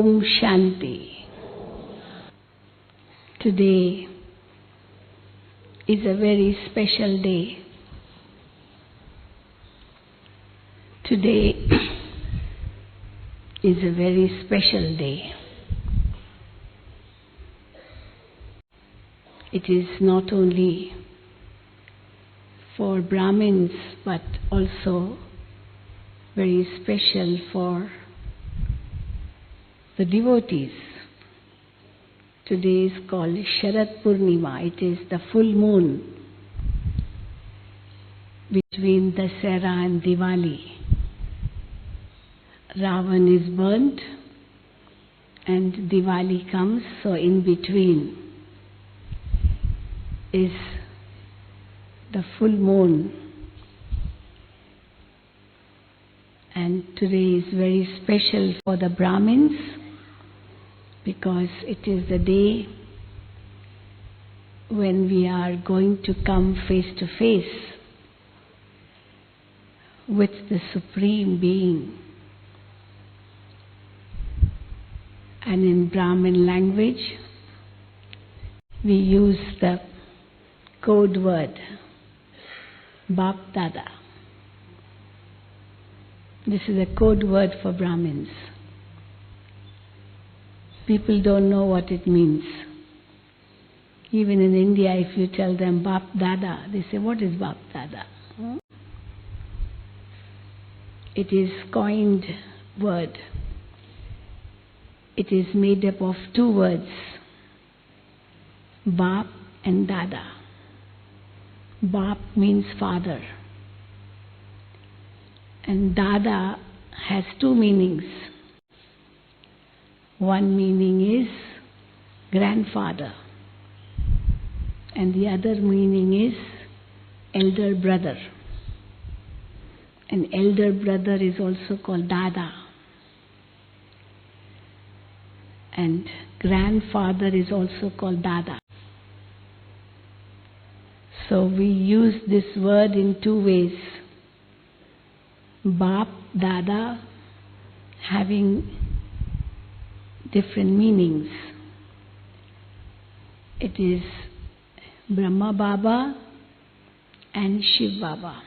Om Shanti. Today is a very special day. Today is a very special day. It is not only for Brahmins but also very special for the devotees. Today is called Sharad Purnima. It is the full moon between Dasara and Diwali. Ravan is burnt and Diwali comes, so in between is the full moon. And today is very special for the Brahmins because it is the day when we are going to come face to face with the Supreme Being. And in Brahmin language, we use the code word Bap Dada. This is a code word for Brahmins. People don't know what it means. Even in India, if you tell them Bap Dada, they say, what is Bap Dada? It is coined word. It is made up of two words, Bap and Dada. Bap means father. And Dada has two meanings. One meaning is grandfather, and the other meaning is elder brother. An elder brother is also called Dada, and grandfather is also called Dada. So we use this word in two ways. Bap, Dada, having different meanings. It is Brahma Baba and Shiv Baba.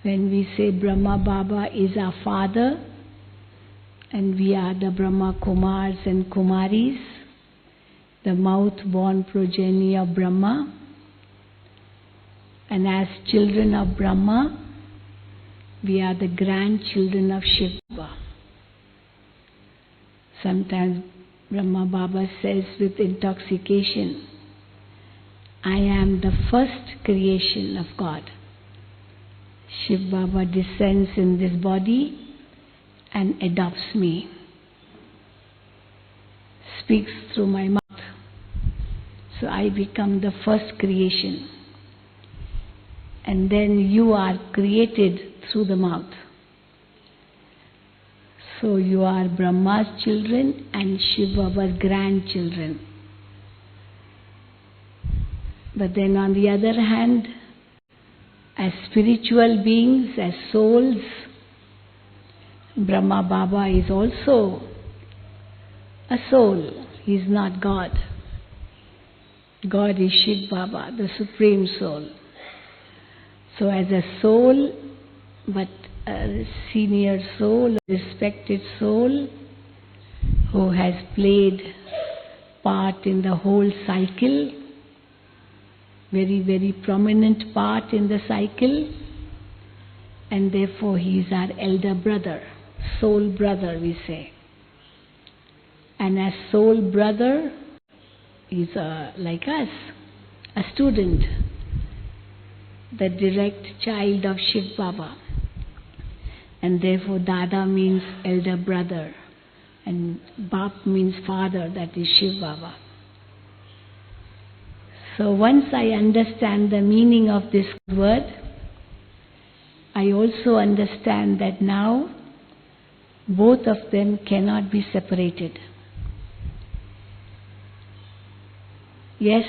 When we say Brahma Baba is our father and we are the Brahma Kumars and Kumaris, the mouth-born progeny of Brahma, and as children of Brahma, we are the grandchildren of Shiva. Sometimes Brahma Baba says with intoxication, I am the first creation of God. Shiv Baba descends in this body and adopts me, speaks through my mouth. So I become the first creation. And then you are created through the mouth. So you are Brahma's children and Shiv Baba's grandchildren. But then on the other hand, as spiritual beings, as souls, Brahma Baba is also a soul. He is not God. God is Shiv Baba, the Supreme Soul. So as a soul, but a senior soul, a respected soul, who has played part in the whole cycle, very, very prominent part in the cycle, and therefore he is our elder brother, soul brother we say. And as soul brother, he is like us, a student, the direct child of Shiv Baba. And therefore Dada means elder brother and Bap means father, that is Shiv Baba. So once I understand the meaning of this word, I also understand that now both of them cannot be separated. Yes,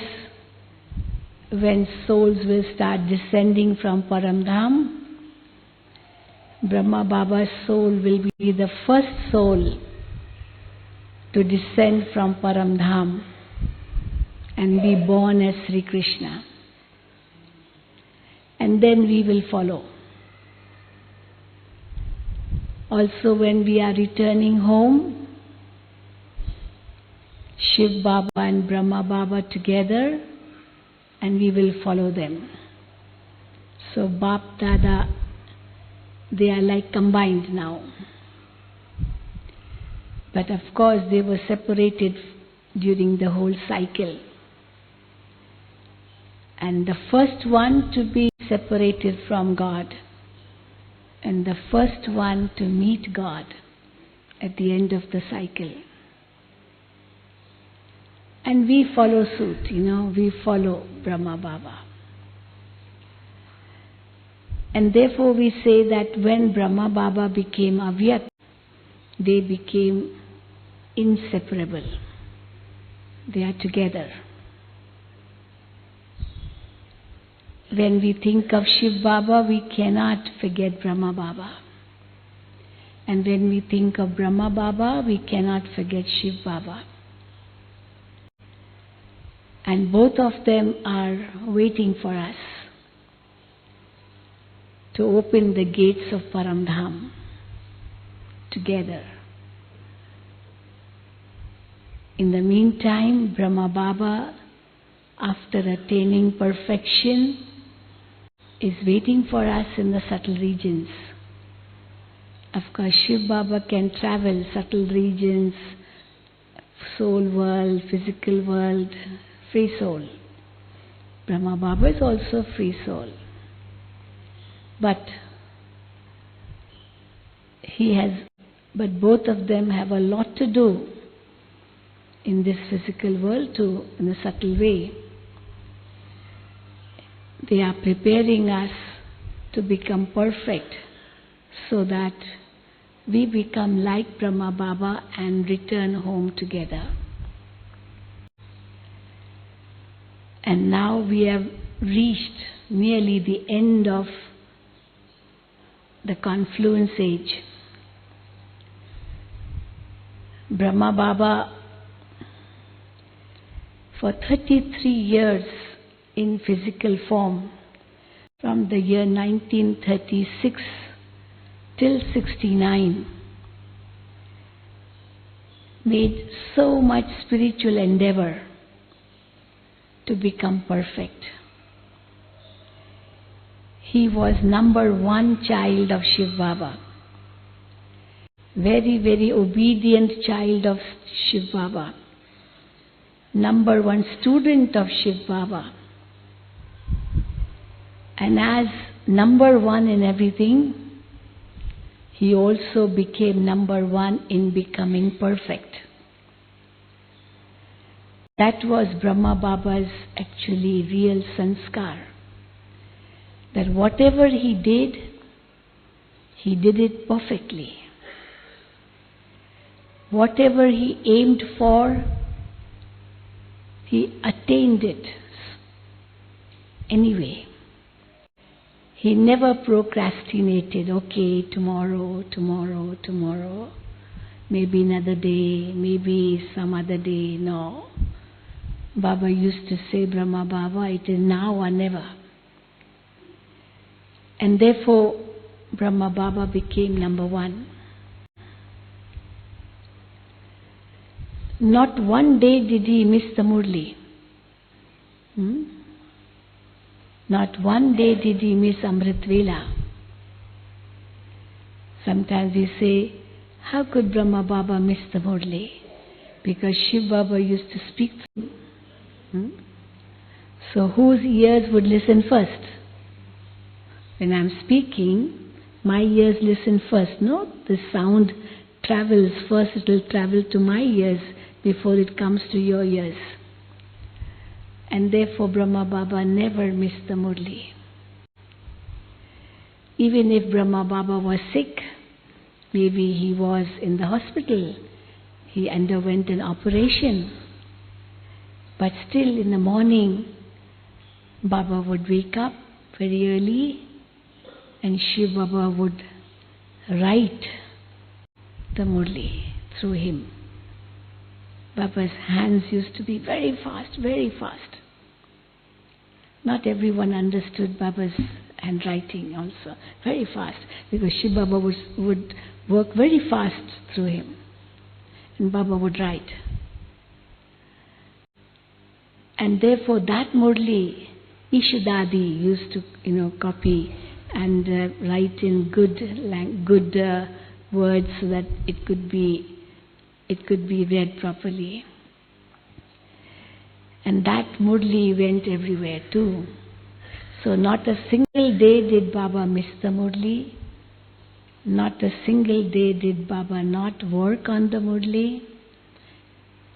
when souls will start descending from Paramdham, Brahma Baba's soul will be the first soul to descend from Param Dham and be born as Sri Krishna. And then we will follow. Also, when we are returning home, Shiv Baba and Brahma Baba together, and we will follow them. So Bap Dada, they are like combined now. But of course they were separated during the whole cycle. And the first one to be separated from God, and the first one to meet God at the end of the cycle. And we follow suit, we follow Brahma Baba. And therefore we say that when Brahma Baba became Avyakt, they became inseparable. They are together. When we think of Shiv Baba, we cannot forget Brahma Baba. And when we think of Brahma Baba, we cannot forget Shiv Baba. And both of them are waiting for us to open the gates of Param Dham together. In the meantime, Brahma Baba, after attaining perfection, is waiting for us in the subtle regions. Of course, Shiv Baba can travel subtle regions, soul world, physical world, free soul. Brahma Baba is also free soul. But both of them have a lot to do in this physical world too, in a subtle way. They are preparing us to become perfect so that we become like Brahma Baba and return home together. And now we have reached nearly the end of the confluence age. Brahma Baba, for 33 years in physical form, from the year 1936 till 69, made so much spiritual endeavor to become perfect. He was number one child of Shiv Baba. Very, very obedient child of Shiv Baba. Number one student of Shiv Baba. And as number one in everything, he also became number one in becoming perfect. That was Brahma Baba's actually real sanskar. That whatever he did it perfectly. Whatever he aimed for, he attained it anyway. He never procrastinated, okay, tomorrow, maybe another day, maybe some other day. No. Baba used to say, Brahma Baba, it is now or never. And therefore, Brahma Baba became number one. Not one day did he miss the Murli. Not one day did he miss Amrit Vela. Sometimes we say, how could Brahma Baba miss the Murli? Because Shiv Baba used to speak through. So whose ears would listen first? When I am speaking, my ears listen first. No, the sound travels first. It will travel to my ears before it comes to your ears. And therefore Brahma Baba never missed the Murli. Even if Brahma Baba was sick, maybe he was in the hospital, he underwent an operation, but still in the morning, Baba would wake up very early and Shiv Baba would write the Murli through him. Baba's hands used to be very fast, very fast. Not everyone understood Baba's handwriting also, very fast, because Shiv Baba would work very fast through him, and Baba would write. And therefore that Murli, Ishadadi used to, copy and write in good words so that it could be read properly. And that Murli went everywhere too. So not a single day did Baba miss the Murli. Not a single day did Baba not work on the Murli.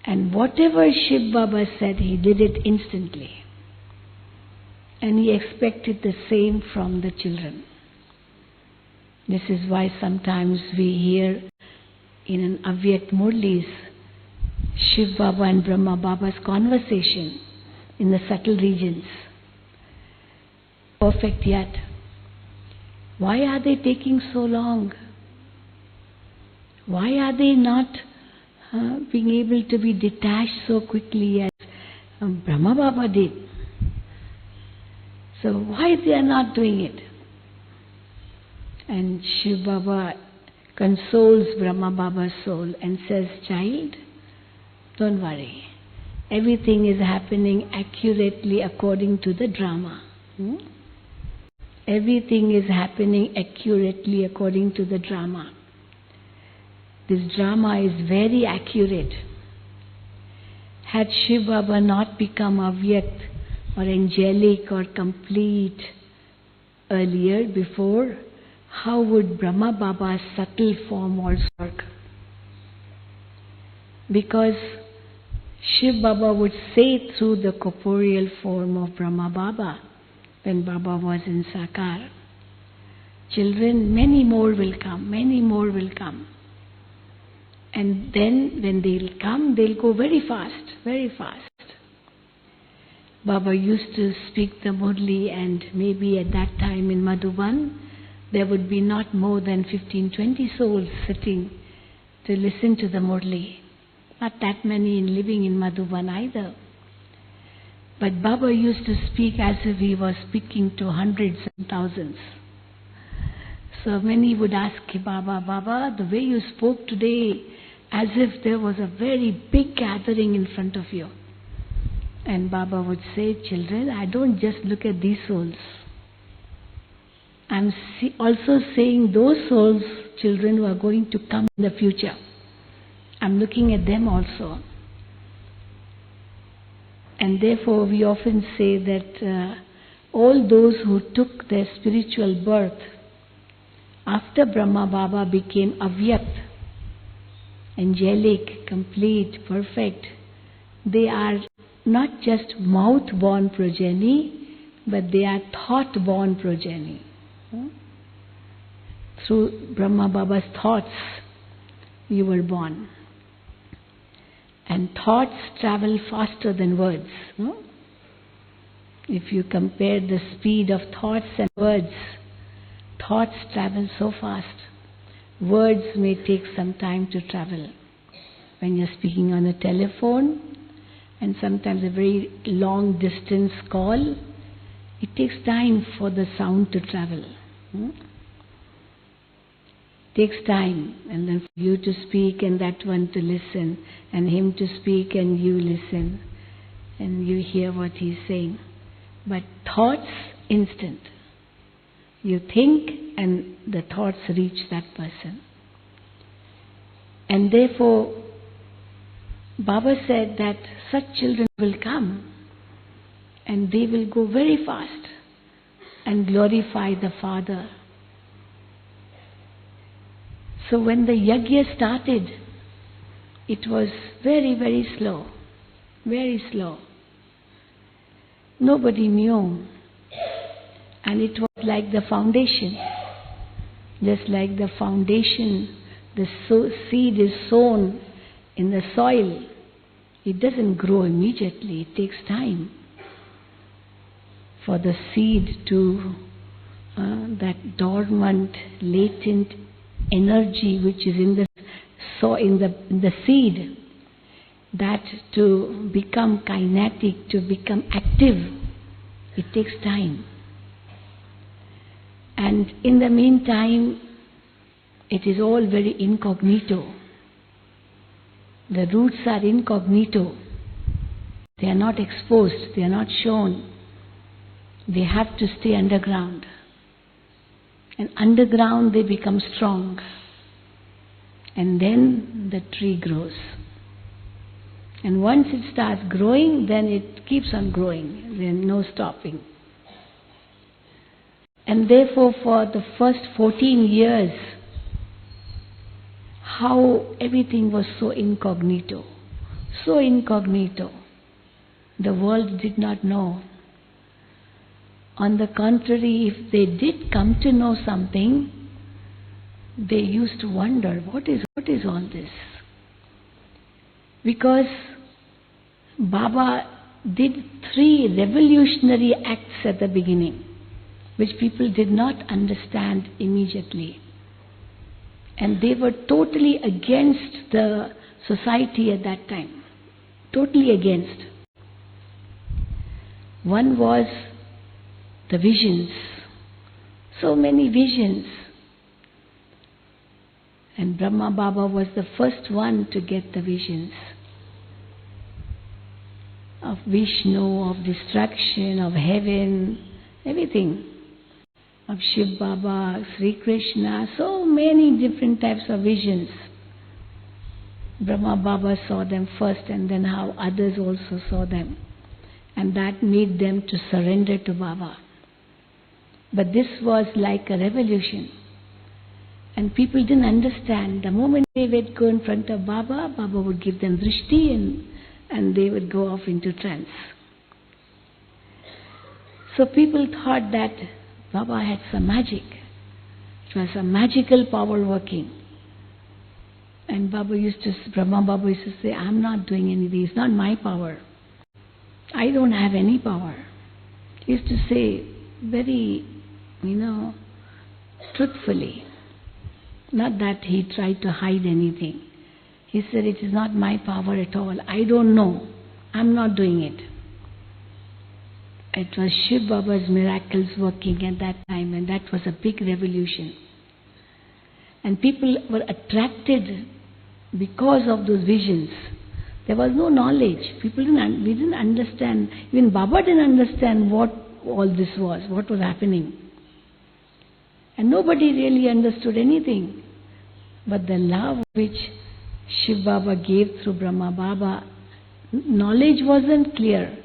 And whatever Shiv Baba said, he did it instantly. And he expected the same from the children. This is why sometimes we hear in an Avyakt Murlis, Shiv Baba and Brahma Baba's conversation in the subtle regions. Perfect yet. Why are they taking so long? Why are they not being able to be detached so quickly as Brahma Baba did? So why they are not doing it? And Shiv Baba consoles Brahma Baba's soul and says, child, don't worry. Everything is happening accurately according to the drama. Everything is happening accurately according to the drama. This drama is very accurate. Had Shiv Baba not become Avyakt or angelic or complete earlier, before, how would Brahma Baba's subtle form also work? Because Shiv Baba would say through the corporeal form of Brahma Baba, when Baba was in Sakar, children, many more will come, many more will come. And then when they'll come, they'll go very fast, very fast. Baba used to speak the Murli, and maybe at that time in Madhuban, there would be not more than 15-20 souls sitting to listen to the Murli. Not that many living in Madhuban either. But Baba used to speak as if he was speaking to hundreds and thousands. So many would ask Baba, Baba, the way you spoke today, as if there was a very big gathering in front of you. And Baba would say, children, I don't just look at these souls. I'm also saying those souls, children who are going to come in the future. I'm looking at them also. And therefore we often say that all those who took their spiritual birth after Brahma Baba became Avyakt, angelic, complete, perfect, they are not just mouth-born progeny, but they are thought-born progeny. Through Brahma Baba's thoughts, you were born. And thoughts travel faster than words. If you compare the speed of thoughts and words, thoughts travel so fast. Words may take some time to travel. When you're speaking on a telephone, and sometimes a very long distance call, it takes time for the sound to travel. Takes time, and then for you to speak and that one to listen, and him to speak and you listen, and you hear what he's saying. But thoughts, instant. You think and the thoughts reach that person. And therefore, Baba said that such children will come and they will go very fast and glorify the Father. So when the yajna started, it was very, very slow, very slow. Nobody knew. And it was like the foundation. Just like the foundation, the seed is sown in the soil. It doesn't grow immediately. It takes time for the seed to, that dormant, latent energy which is in the seed, that to become kinetic, to become active, it takes time. And in the meantime, it is all very incognito. The roots are incognito. They are not exposed, they are not shown. They have to stay underground. And underground they become strong. And then the tree grows. And once it starts growing, then it keeps on growing. There's no stopping. And therefore for the first 14 years, how everything was so incognito. So incognito. The world did not know. On the contrary, if they did come to know something, they used to wonder, what is all this? Because Baba did 3 revolutionary acts at the beginning, which people did not understand immediately. And they were totally against the society at that time. Totally against. One was the visions. So many visions. And Brahma Baba was the first one to get the visions of Vishnu, of destruction, of heaven, everything. Of Shiv Baba, Sri Krishna, so many different types of visions. Brahma Baba saw them first, and then how others also saw them. And that made them to surrender to Baba. But this was like a revolution. And people didn't understand. The moment they would go in front of Baba, Baba would give them drishti and they would go off into trance. So people thought that Baba had some magic. It was a magical power working. And Brahma Baba used to say, I'm not doing anything. It's not my power. I don't have any power. He used to say very, truthfully. Not that he tried to hide anything. He said, it is not my power at all. I don't know. I'm not doing it. It was Shiv Baba's miracles working at that time, and that was a big revolution. And people were attracted because of those visions. There was no knowledge. We didn't understand. Even Baba didn't understand what all this was, what was happening. And nobody really understood anything. But the love which Shiv Baba gave through Brahma Baba, knowledge wasn't clear.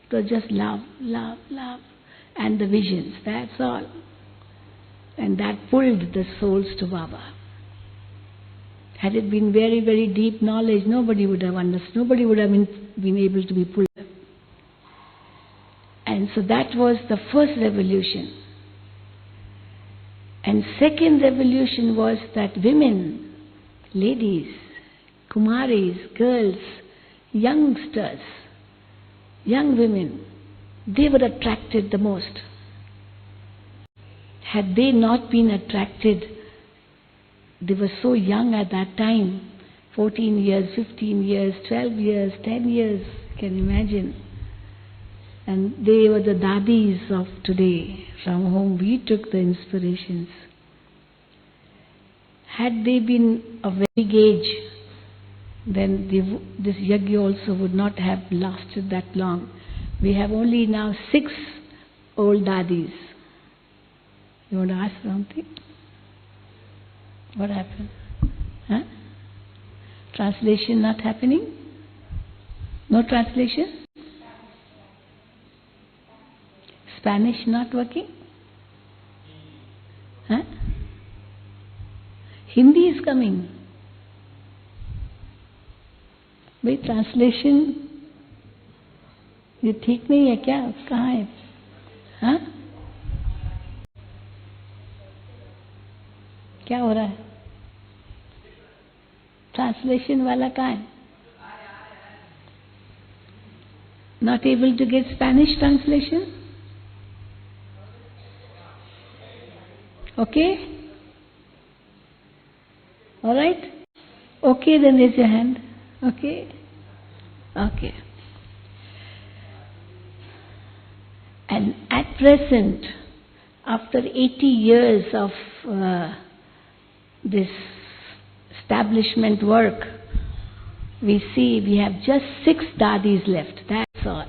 It was just love, love, love. And the visions, that's all. And that pulled the souls to Baba. Had it been very, very deep knowledge, nobody would have understood. Nobody would have been able to be pulled. And so that was the first revolution. And second revolution was that women, ladies, Kumaris, girls, youngsters, young women, they were attracted the most. Had they not been attracted, they were so young at that time, 14 years, 15 years, 12 years, 10 years, you can imagine. And they were the dadis of today, from whom we took the inspirations. Had they been of very age, then this yajna also would not have lasted that long. We have only now 6 old dadis. You want to ask something? What happened? Huh? Translation not happening? No translation? Spanish not working? Huh? Hindi is coming. भाई translation ये ठीक नहीं है क्या? कहाँ है? हाँ? क्या हो रहा है? ट्रांसलेशन वाला कहाँ है? Not able to get Spanish translation? Okay? All right? Okay, then raise your hand. Okay? Okay. And at present, after 80 years of this establishment work, we see we have just 6 dadis left. That's all.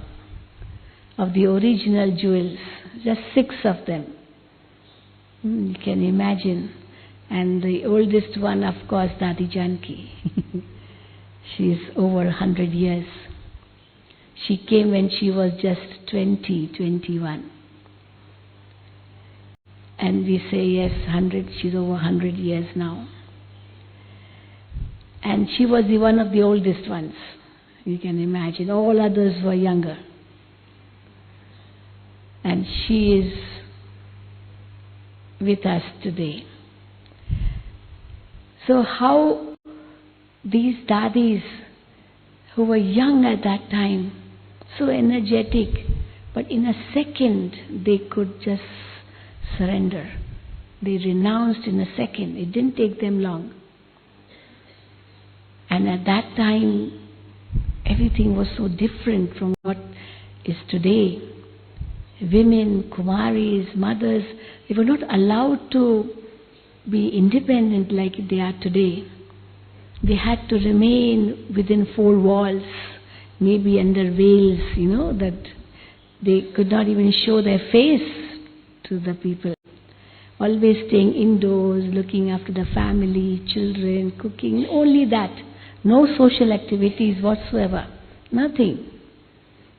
Of the original jewels. Just 6 of them. You can imagine. And the oldest one, of course, Dadi Janki. She is over 100 years. She came when she was just 20, 21. And we say, yes, 100, she's over 100 years now. And she was the one of the oldest ones. You can imagine. All others were younger. And she is with us today. So how these dadis who were young at that time, so energetic, but in a second they could just surrender. They renounced in a second. It didn't take them long. And at that time, everything was so different from what is today. Women, Kumaris, mothers, they were not allowed to be independent like they are today. They had to remain within 4 walls, maybe under veils, that they could not even show their face to the people. Always staying indoors, looking after the family, children, cooking, only that. No social activities whatsoever. Nothing.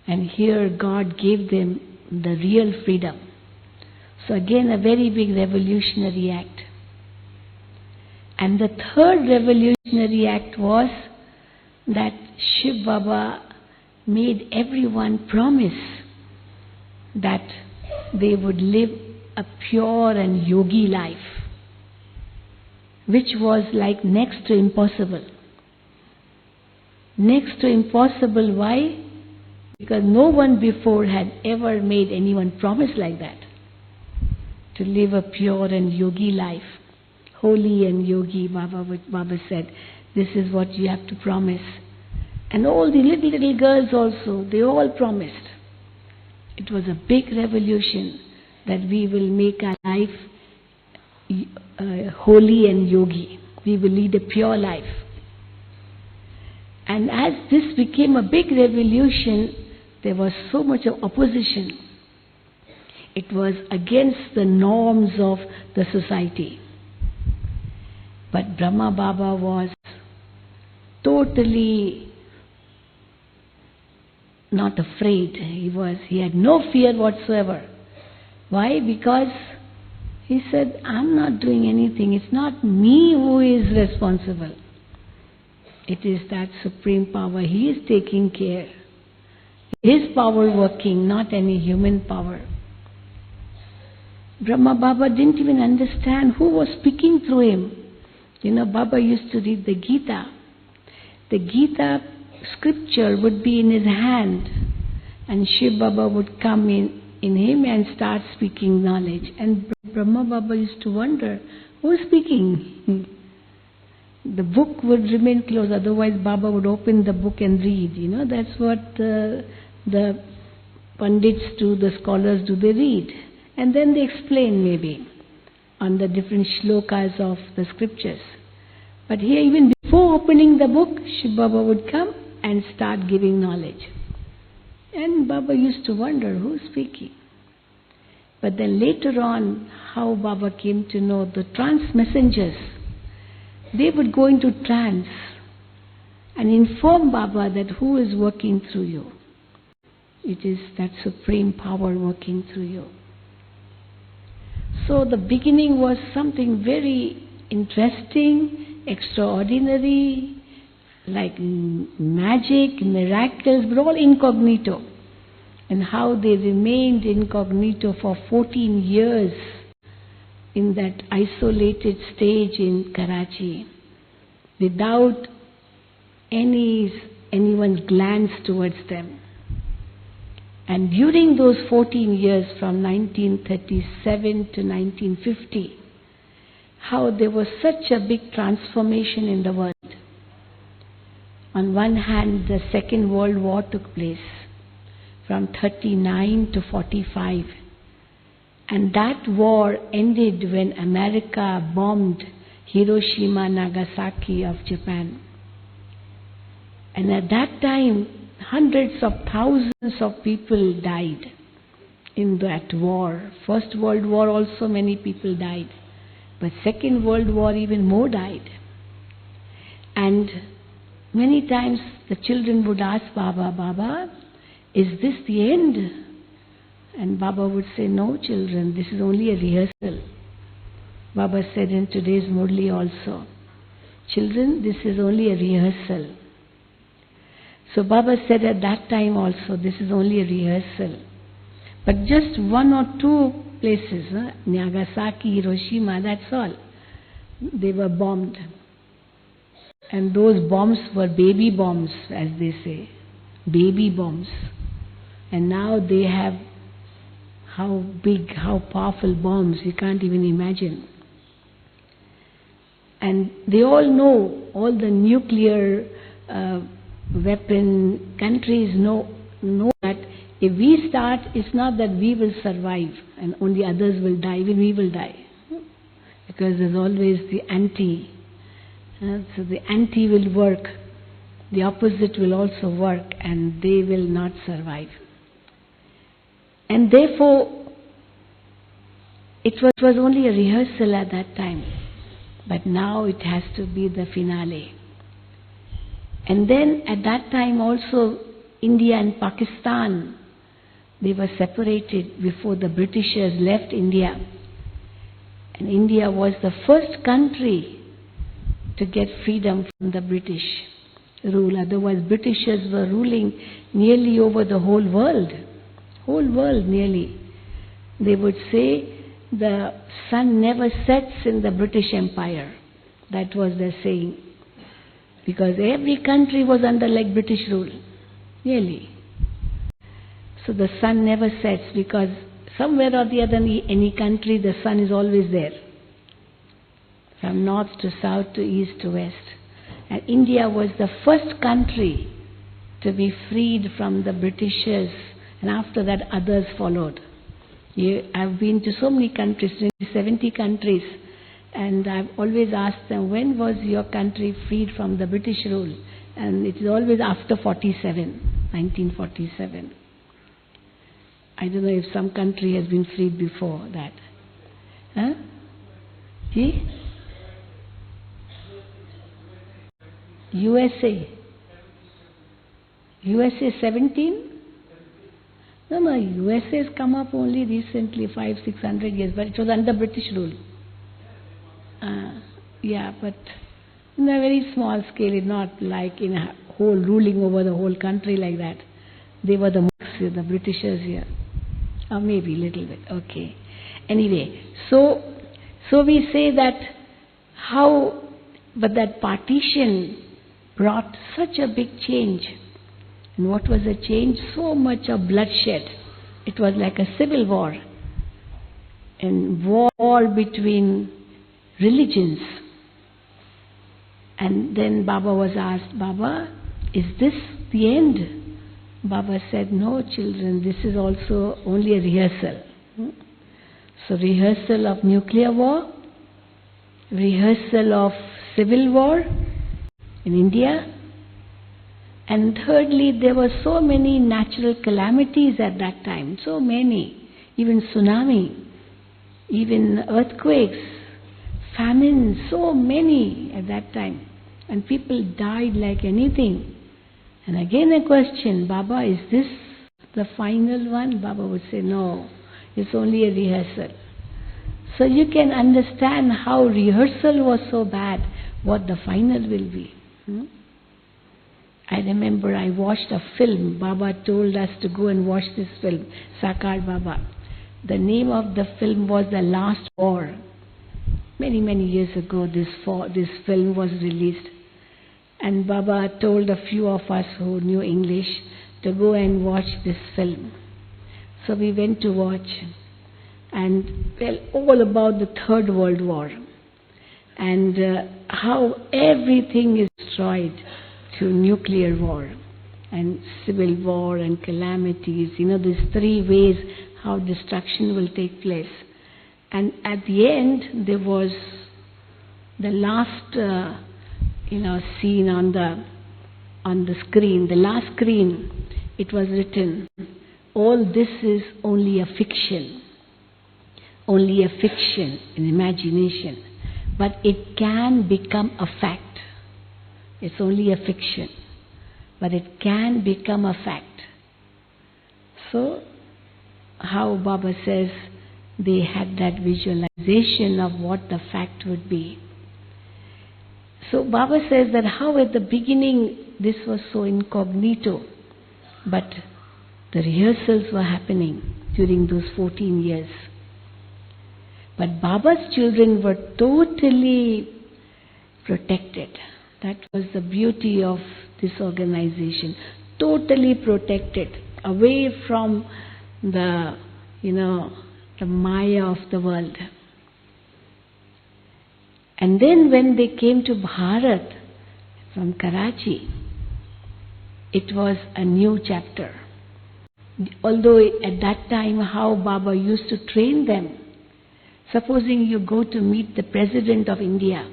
And here God gave them the real freedom. So again, a very big revolutionary act. And the third revolutionary act was that Shiv Baba made everyone promise that they would live a pure and yogi life, which was like next to impossible. Next to impossible, why? Because no one before had ever made anyone promise like that. To live a pure and yogi life. Holy and yogi, Baba said, this is what you have to promise. And all the little girls also, they all promised. It was a big revolution that we will make our life holy and yogi. We will lead a pure life. And as this became a big revolution, there was so much of opposition. It was against the norms of the society. But Brahma Baba was totally not afraid. He had no fear whatsoever. Why? Because he said, I'm not doing anything. It's not me who is responsible. It is that supreme power. He is taking care. His power working, not any human power. Brahma Baba didn't even understand who was speaking through him. Baba used to read the Gita. The Gita scripture would be in his hand, and Shiv Baba would come in him and start speaking knowledge. And Brahma Baba used to wonder, who is speaking? The book would remain closed, otherwise Baba would open the book and read. That's what the Pandits do, the scholars do, they read. And then they explain maybe on the different shlokas of the scriptures. But here, even before opening the book, Shiv Baba would come and start giving knowledge. And Baba used to wonder, who's speaking? But then later on, how Baba came to know the trance messengers, they would go into trance and inform Baba that who is working through you. It is that supreme power working through you. So the beginning was something very interesting, extraordinary, like magic, miracles, but all incognito. And how they remained incognito for 14 years in that isolated stage in Karachi, without anyone's glance towards them. And during those 14 years, from 1937 to 1950, how there was such a big transformation in the world. On one hand, the Second World War took place from 39 to 45. And that war ended when America bombed Hiroshima, Nagasaki of Japan. And at that time, hundreds of thousands of people died in that war. First World War also many people died. But Second World War even more died. And many times the children would ask Baba, Baba, is this the end? And Baba would say, no children, this is only a rehearsal. Baba said in today's Murli also, children, this is only a rehearsal. So Baba said at that time also, this is only a rehearsal. But just one or two places, Nagasaki, Hiroshima, that's all. They were bombed. And those bombs were baby bombs, as they say. Baby bombs. And now they have how big, how powerful bombs, you can't even imagine. And they all know, all the nuclear weapon countries know that if we start, it's not that we will survive and only others will die, even we will die. Because there's always the anti. So the anti will work, the opposite will also work, and they will not survive. And therefore, it was only a rehearsal at that time. But now it has to be the finale. And then at that time also, India and Pakistan, they were separated before the Britishers left India. And India was the first country to get freedom from the British rule. Otherwise, Britishers were ruling nearly over the whole world. Whole world nearly. They would say the sun never sets in the British Empire. That was their saying. Because every country was under like British rule. Nearly. So the sun never sets because somewhere or the other in any country the sun is always there. From north to south to east to west. And India was the first country to be freed from the Britishers, and after that others followed. I've been to so many countries, 70 countries, and I've always asked them, when was your country freed from the British rule? And it is always after 1947. I don't know if some country has been freed before that. Huh? See? USA 17? No, USA has come up only recently, 500-600 years, but it was under British rule. Yeah, but in a very small scale, not like in a whole ruling over the whole country like that. They were the monks, the Britishers here. Or maybe a little bit, okay. Anyway, so we say that but that partition brought such a big change. And what was the change? So much of bloodshed. It was like a civil war. And war between religions. And then Baba was asked, Baba, is this the end? Baba said, no children, this is also only a rehearsal. So rehearsal of nuclear war, rehearsal of civil war in India, and thirdly, there were so many natural calamities at that time, so many, even tsunami, even earthquakes, famine, so many at that time. And people died like anything. And again a question, Baba, is this the final one? Baba would say, no, it's only a rehearsal. So you can understand how rehearsal was so bad, what the final will be. I remember I watched a film. Baba told us to go and watch this film, Sakar Baba. The name of the film was The Last War. Many, many years ago this film was released. And Baba told a few of us who knew English to go and watch this film. So we went to watch. And all about the Third World War. and how everything is destroyed through nuclear war and civil war and calamities. These three ways how destruction will take place. And at the end, there was the last, scene on the screen, the last screen. It was written, all this is only a fiction, an imagination, but it can become a fact. It's only a fiction, but it can become a fact. So, how Baba says they had that visualization of what the fact would be. So Baba says that how at the beginning this was so incognito, but the rehearsals were happening during those 14 years. But Baba's children were totally protected. That was the beauty of this organization. Totally protected, away from the Maya of the world. And then when they came to Bharat from Karachi, it was a new chapter. Although at that time how Baba used to train them, supposing you go to meet the President of India,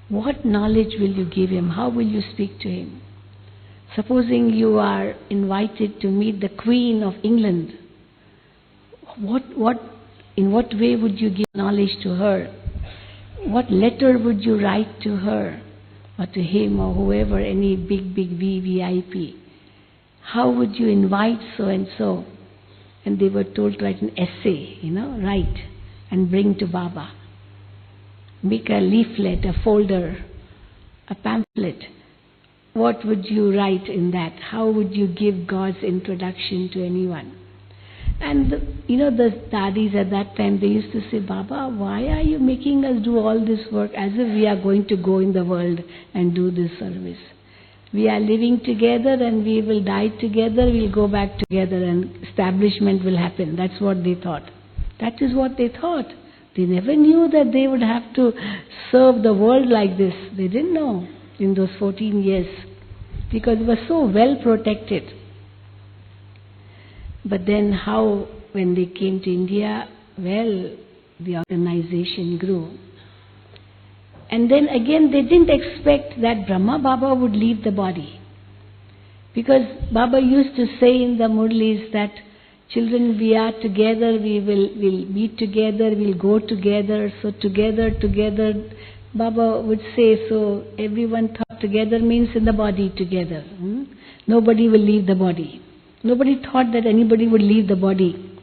what knowledge will you give him? How will you speak to him? Supposing you are invited to meet the Queen of England, in what way would you give knowledge to her? What letter would you write to her or to him or whoever, any big VVIP? How would you invite so and so? And they were told to write an essay, write and bring to Baba. Make a leaflet, a folder, a pamphlet. What would you write in that? How would you give God's introduction to anyone? And the dadis at that time, they used to say, Baba, why are you making us do all this work as if we are going to go in the world and do this service? We are living together and we will die together, we'll go back together and establishment will happen. That's what they thought. That is what they thought. They never knew that they would have to serve the world like this. They didn't know in those 14 years because it was so well protected. But then how, when they came to India, well, the organization grew. And then again, they didn't expect that Brahma Baba would leave the body. Because Baba used to say in the Murlis that, children, we are together, we'll meet together, we'll go together. So together, Baba would say, so everyone thought together means in the body together. Nobody will leave the body. Nobody thought that anybody would leave the body.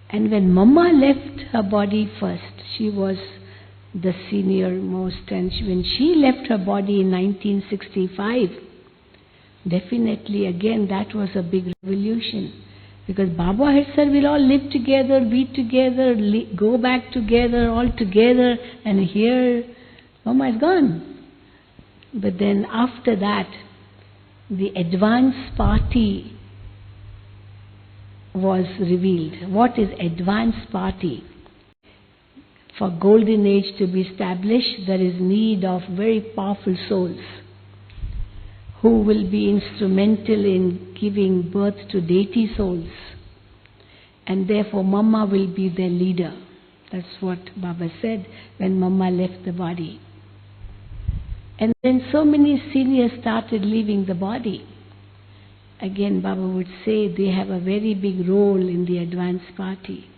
And when Mama left her body first, she was the senior most, and when she left her body in 1965, definitely again that was a big revolution. Because Baba had said, we'll all live together, be together, go back together, all together, and here Mama is gone. But then after that, the advance party was revealed. What is advance party? For golden age to be established, there is need of very powerful souls who will be instrumental in giving birth to deity souls. And therefore Mama will be their leader. That's what Baba said when Mama left the body. And then so many seniors started leaving the body. Again, Baba would say they have a very big role in the advance party.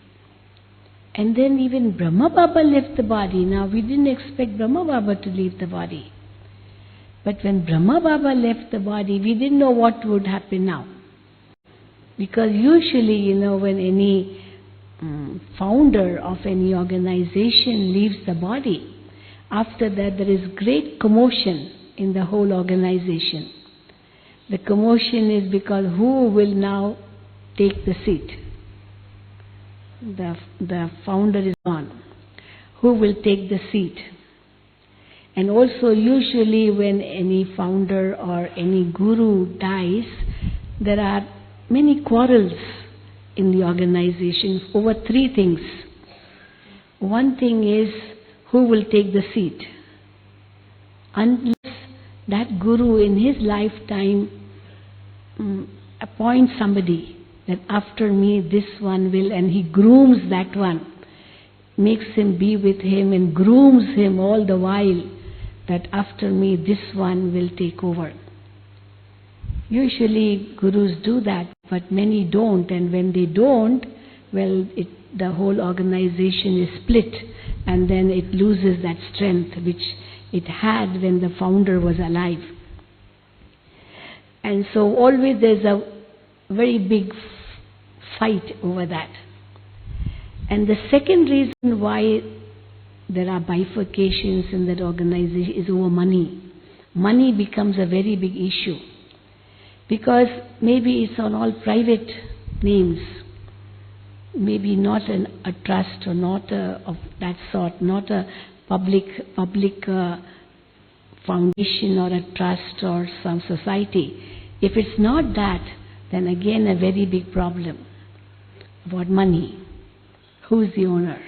And then even Brahma Baba left the body. Now we didn't expect Brahma Baba to leave the body. But when Brahma Baba left the body, we didn't know what would happen now. Because usually, when any founder of any organization leaves the body, after that there is great commotion in the whole organization. The commotion is because who will now take the seat? The founder is gone. Who will take the seat? And also usually when any founder or any guru dies, there are many quarrels in the organization over three things. One thing is who will take the seat. Unless that Guru in his lifetime appoints somebody that after me this one will, and he grooms that one, makes him be with him and grooms him all the while, that after me this one will take over. Usually gurus do that, but many don't, and when they don't, well, the whole organization is split, and then it loses that strength which it had when the founder was alive. And so always there's a very big fight over that. And the second reason why there are bifurcations in that organization is over money. Money becomes a very big issue, because maybe it's on all private names, maybe not a trust or not of that sort, not a public foundation or a trust or some society. If it's not that, then again a very big problem about money. Who is the owner?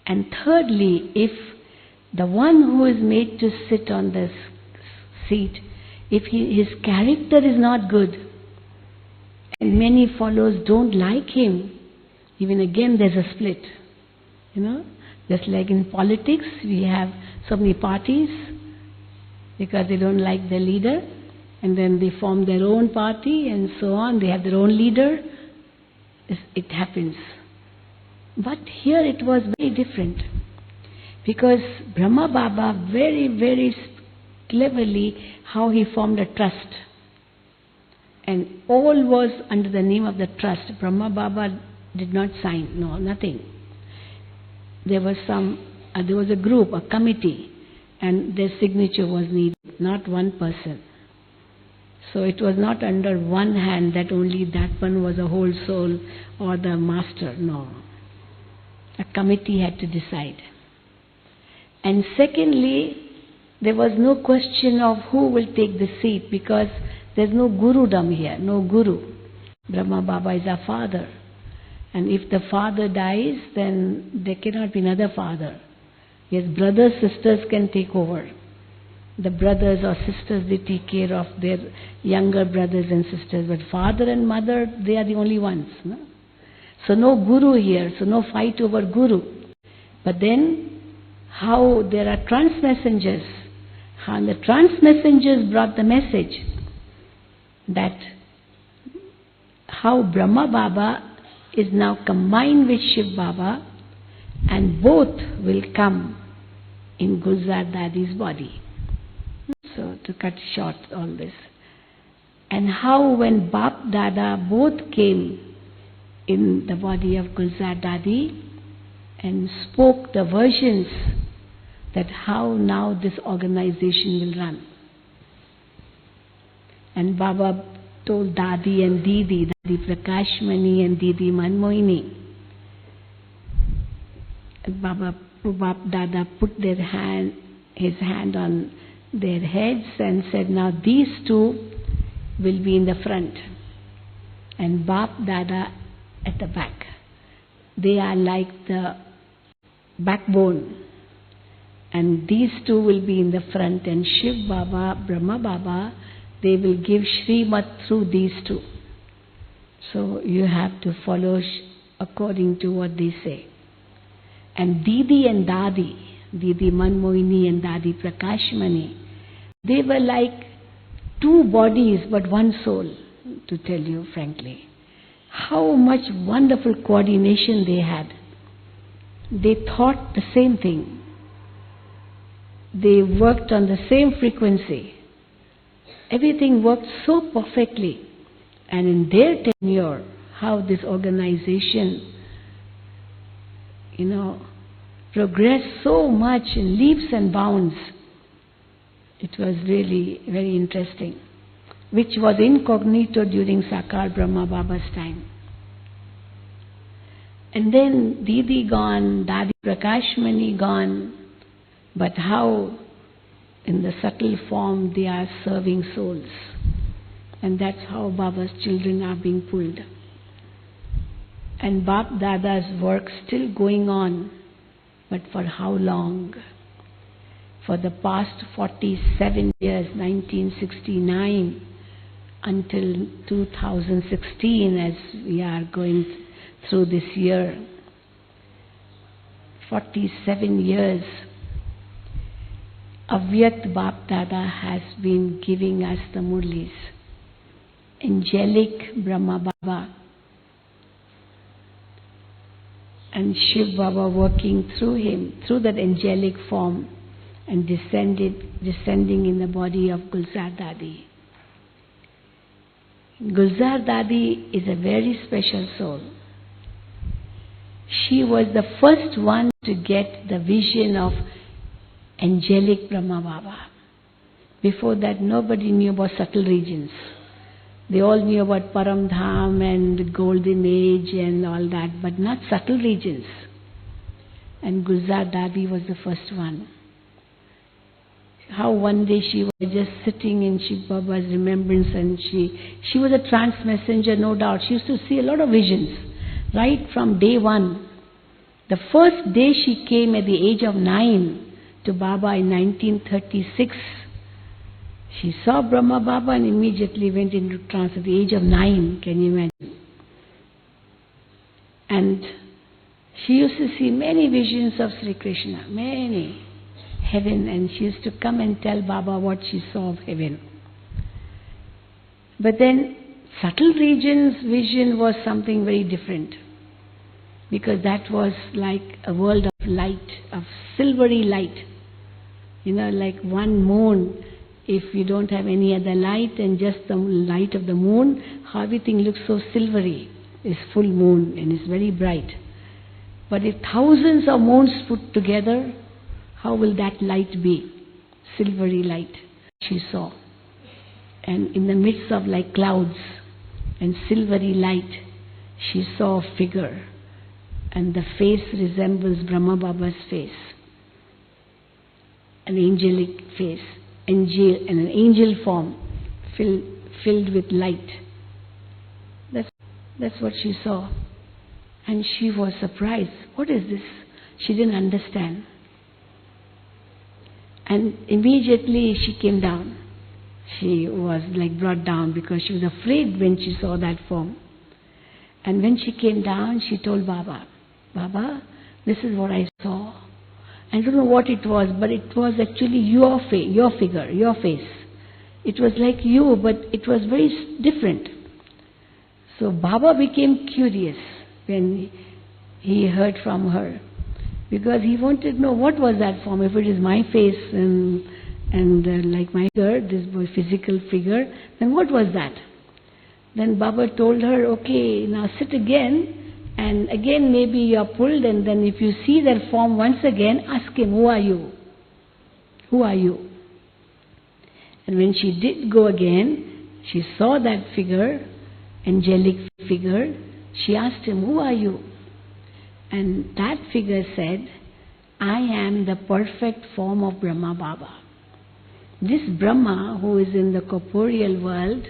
And thirdly, if the one who is made to sit on this seat, if his character is not good, and many followers don't like him, even again there's a split. Just like in politics, we have so many parties because they don't like their leader, and then they form their own party and so on. They have their own leader. It happens. But here it was very different, because Brahma Baba very, very cleverly how he formed a trust, and all was under the name of the trust. Brahma Baba did not sign, no, nothing. There was a group, a committee, and their signature was needed, not one person. So it was not under one hand that only that one was a whole soul or the master, no. A committee had to decide. And secondly, there was no question of who will take the seat, because there's no gurudom here, no guru. Brahma Baba is our father. And if the father dies, then there cannot be another father. Yes, brothers, sisters can take over. The brothers or sisters, they take care of their younger brothers and sisters. But father and mother, they are the only ones. No? So no guru here, so no fight over guru. But then, how there are trans-messengers. How the trans-messengers brought the message that how Brahma Baba is now combined with Shiv Baba, and both will come in Gulzar Dadi's body. So to cut short all this. And how when Bap Dada both came in the body of Gulzar Dadi and spoke the versions that how now this organization will run. And Baba told Dadi and Didi, Dadi Prakashmani and Didi Manmohini. Bap Dada put his hand on their heads and said, now these two will be in the front and Bap Dada at the back. They are like the backbone, and these two will be in the front, and Shiv Baba, Brahma Baba, they will give Srimad through these two. So you have to follow according to what they say. And Didi and Dadi, Didi Manmohini and Dadi Prakashmani, they were like two bodies but one soul, to tell you frankly. How much wonderful coordination they had. They thought the same thing. They worked on the same frequency. Everything worked so perfectly. And in their tenure, how this organization, progressed so much in leaps and bounds. It was really very interesting, which was incognito during Sakar Brahma Baba's time. And then Didi gone, Dadi Prakashmani gone, but how in the subtle form they are serving souls. And that's how Baba's children are being pulled. And Bap Dada's work still going on. But for how long? For the past 47 years, 1969 until 2016, as we are going through this year, 47 years, Avyakt Bap Dada has been giving us the Murlis. Angelic Brahma Baba and Shiv Baba working through him, through that angelic form, and descending in the body of Gulzar Dadi. Gulzar Dadi is a very special soul. She was the first one to get the vision of angelic Brahma Baba. Before that, nobody knew about subtle regions. They all knew about Param Dham and Golden Age and all that, but not subtle regions. And Gulzar Dadi was the first one. How one day she was just sitting in Shiv Baba's remembrance, and she was a trance messenger, no doubt. She used to see a lot of visions, right from day one. The first day she came at the age of 9 to Baba in 1936, she saw Brahma Baba and immediately went into trance at the age of 9, can you imagine? And she used to see many visions of Sri Krishna, many, heaven, and she used to come and tell Baba what she saw of heaven. But then subtle regions vision was something very different, because that was like a world of light, of silvery light. You know, like one moon, if you don't have any other light and just the light of the moon, how everything looks so silvery. It's full moon and it's very bright. But if thousands of moons put together, how will that light be? Silvery light, she saw. And in the midst of like clouds and silvery light, she saw a figure. And the face resembles Brahma Baba's face. An angelic face, and an angel form filled with light. That's what she saw. And she was surprised. What is this? She didn't understand. And immediately she came down. She was like brought down because she was afraid when she saw that form. And when she came down, she told Baba, Baba, this is what I saw. I don't know what it was, but it was actually your figure, your face. It was like you, but it was very different. So Baba became curious when he heard from her, because he wanted to know what was that form. If it is my face and like my figure, this physical figure, then what was that? Then Baba told her, okay, now sit again. And again maybe you are pulled, and then if you see that form once again, ask him, who are you? Who are you? And when she did go again, she saw that figure, angelic figure. She asked him, who are you? And that figure said, I am the perfect form of Brahma Baba. This Brahma who is in the corporeal world,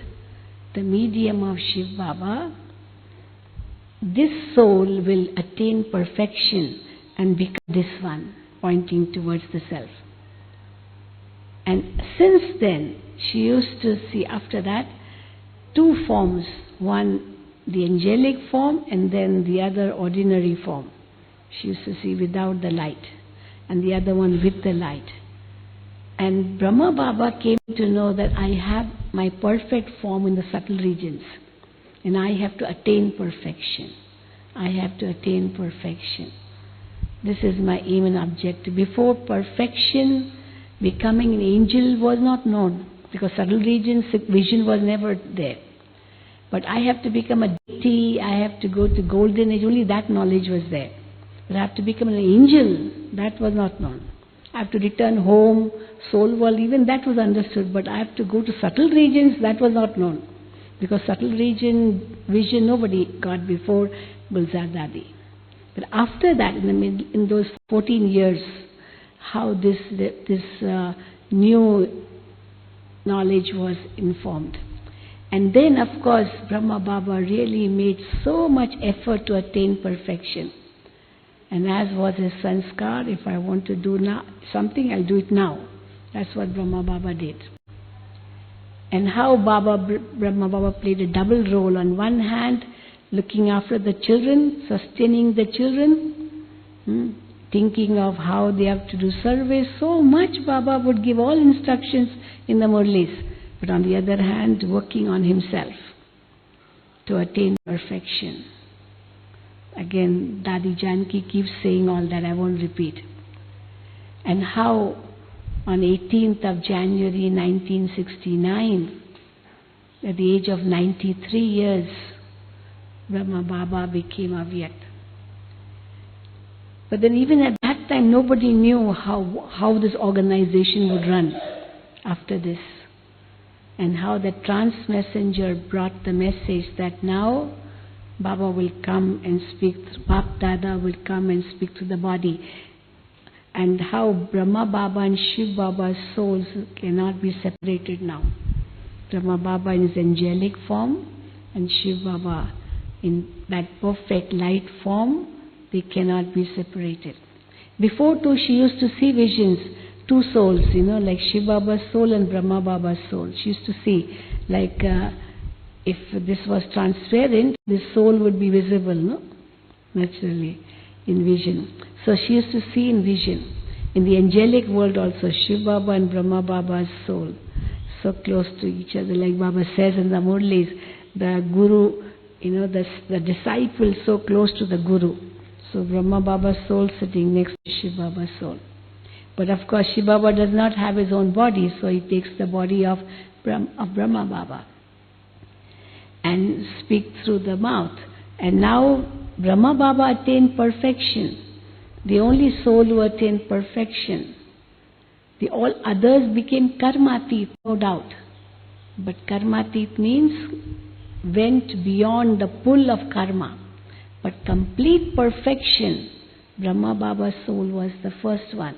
the medium of Shiv Baba, this soul will attain perfection and become this one, pointing towards the self. And since then, she used to see after that two forms. One, the angelic form, and then the other ordinary form. She used to see without the light, and the other one with the light. And Brahma Baba came to know that I have my perfect form in the subtle regions. And I have to attain perfection. I have to attain perfection. This is my aim and objective. Before perfection, becoming an angel was not known, because subtle regions vision was never there. But I have to become a deity, I have to go to Golden Age, only that knowledge was there. But I have to become an angel, that was not known. I have to return home, soul world, even that was understood. But I have to go to subtle regions, that was not known. Because subtle region vision nobody got before Gulzar Dadi. But after that, in those 14 years, how this new knowledge was informed. And then, of course, Brahma Baba really made so much effort to attain perfection. And as was his sanskar, if I want to do something, I'll do it now. That's what Brahma Baba did. And how Brahma Baba played a double role. On one hand, looking after the children, sustaining the children, thinking of how they have to do service. So much Baba would give all instructions in the Murlis. But on the other hand, working on himself to attain perfection. Again, Dadi Janki keeps saying all that, I won't repeat. And how on 18th of January 1969, at the age of 93 years, Brahma Baba became Avyakt. But then even at that time, nobody knew how this organization would run after this. And how the trance messenger brought the message that now Baba will come and speak, Bap Dada will come and speak to the body. And how Brahma Baba and Shiv Baba's souls cannot be separated now. Brahma Baba in his angelic form and Shiv Baba in that perfect light form, they cannot be separated. Before too, she used to see visions, two souls, like Shiv Baba's soul and Brahma Baba's soul. She used to see, like if this was transparent, this soul would be visible, no? Naturally, in vision. So she used to see in vision. In the angelic world also, Shiv Baba and Brahma Baba's soul, so close to each other. Like Baba says in the Murlis, the Guru, the disciple so close to the Guru. So Brahma Baba's soul sitting next to Shiv Baba's soul. But of course, Shiv Baba does not have his own body, so he takes the body of Brahma Baba and speaks through the mouth. And now Brahma Baba attained perfection. The only soul who attained perfection. The all others became karmatit, no doubt. But karmatit means went beyond the pull of karma. But complete perfection, Brahma Baba's soul was the first one.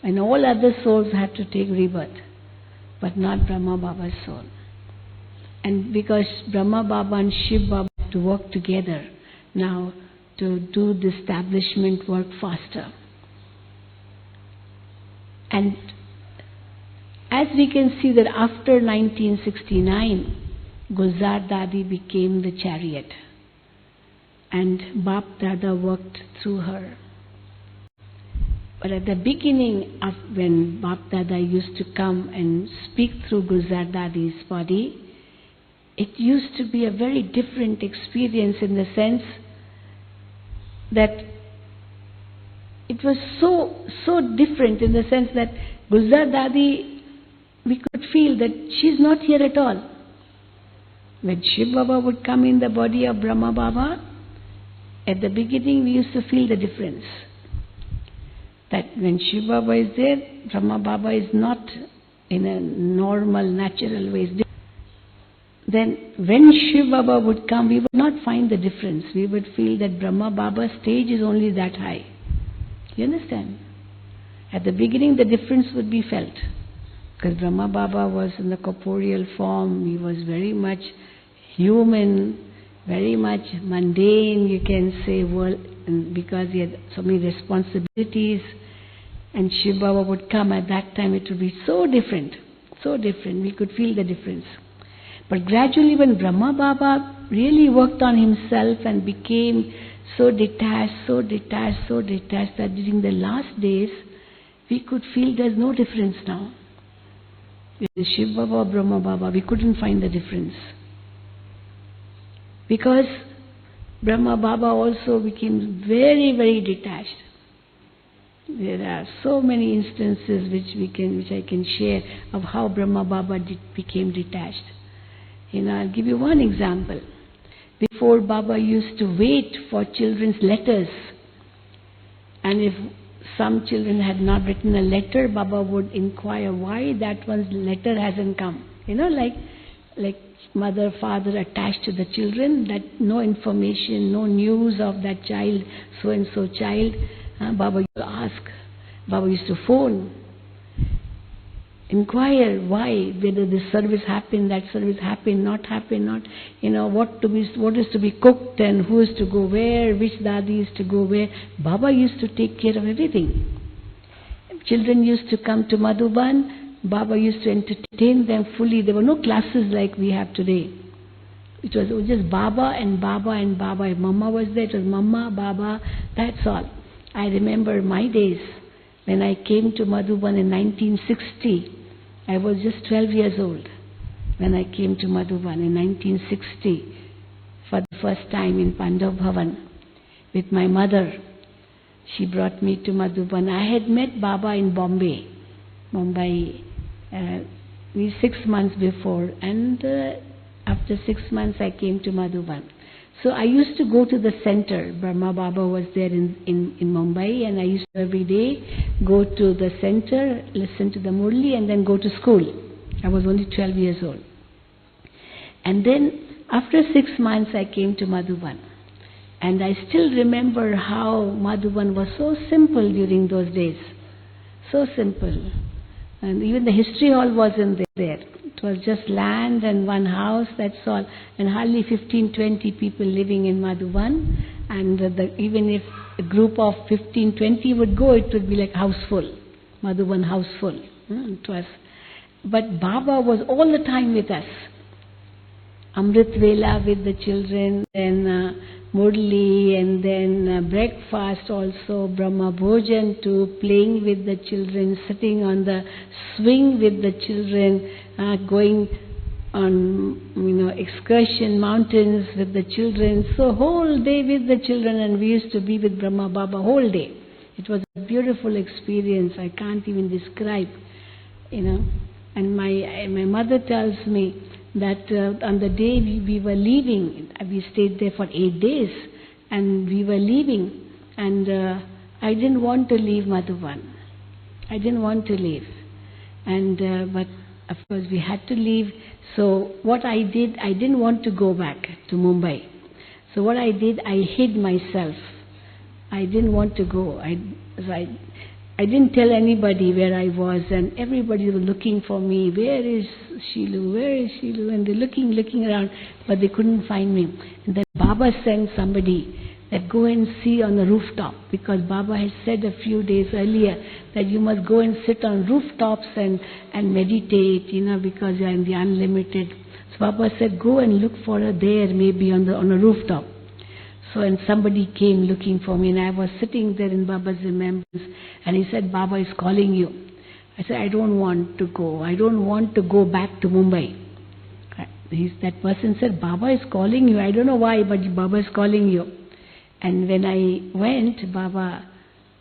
And all other souls had to take rebirth, but not Brahma Baba's soul. And because Brahma Baba and Shiv Baba have to work together now to do the establishment work faster. And as we can see that after 1969, Gulzar Dadi became the chariot. And Bap Dada worked through her. But at the beginning of when Bap Dada used to come and speak through Gulzar Dadi's body, it used to be a very different experience in the sense that it was so different in the sense that Gulzar Dadi, we could feel that she's not here at all. When Shiv Baba would come in the body of Brahma Baba, at the beginning we used to feel the difference. That when Shiv Baba is there, Brahma Baba is not in a normal, natural way. Then when Shiv Baba would come, we would not find the difference. We would feel that Brahma Baba's stage is only that high. You understand? At the beginning the difference would be felt. Because Brahma Baba was in the corporeal form, he was very much human, very much mundane, you can say, because he had so many responsibilities. And Shiv Baba would come at that time, it would be so different, we could feel the difference. But gradually when Brahma Baba really worked on himself and became so detached that during the last days, we could feel there's no difference now. With Shiv Baba or Brahma Baba, we couldn't find the difference. Because Brahma Baba also became very, very detached. There are so many instances which I can share of how Brahma Baba became detached. I'll give you one example. Before, Baba used to wait for children's letters. And if some children had not written a letter, Baba would inquire why that one's letter hasn't come. Like mother, father attached to the children, that no information, no news of that child, so-and-so child. Baba used to ask. Baba used to phone. inquire why, whether this service happened, that service happened, not, what is to be cooked and who is to go where, which dadi is to go where. Baba used to take care of everything. Children used to come to Madhuban, Baba used to entertain them fully. There were no classes like we have today. It was just Baba and Baba and Baba. If Mama was there, it was Mama, Baba, that's all. I remember my days when I came to Madhuban in 1960. I was just 12 years old when I came to Madhuban in 1960 for the first time in Pandav Bhavan with my mother. She brought me to Madhuban. I had met Baba in Mumbai, 6 months before, and after 6 months I came to Madhuban. So I used to go to the center. Brahma Baba was there in Mumbai, and I used to every day go to the center, listen to the Murli, and then go to school. I was only 12 years old. And then after 6 months I came to Madhuban. And I still remember how Madhuban was so simple during those days. So simple. And even the history hall wasn't there. It was just land and one house, that's all. And hardly 15-20 people living in Madhuban. And even if a group of 15-20 would go, it would be like house full. Madhuban house full. It was. But Baba was all the time with us. Amrit Vela with the children, then Murli, and then breakfast also, Brahma Bhojan too, playing with the children, sitting on the swing with the children, going on excursion mountains with the children. So whole day with the children, and we used to be with Brahma Baba whole day. It was a beautiful experience. I can't even describe, And my mother tells me that on the day we were leaving, we stayed there for 8 days, and we were leaving, and I didn't want to leave Madhuban. I didn't want to leave, but of course we had to leave. So what I did, I didn't want to go back to Mumbai. So what I did, I hid myself. I didn't want to go. I didn't tell anybody where I was, and everybody was looking for me. Where is Shilu? Where is Shilu? And they're looking around, but they couldn't find me. And then Baba sent somebody that go and see on the rooftop, because Baba had said a few days earlier that you must go and sit on rooftops and meditate, because you are in the unlimited. So Baba said, go and look for her there, maybe on a rooftop. So, and somebody came looking for me, and I was sitting there in Baba's remembrance, and he said, Baba is calling you. I said, I don't want to go. I don't want to go back to Mumbai. That person said, Baba is calling you. I don't know why, but Baba is calling you. And when I went, Baba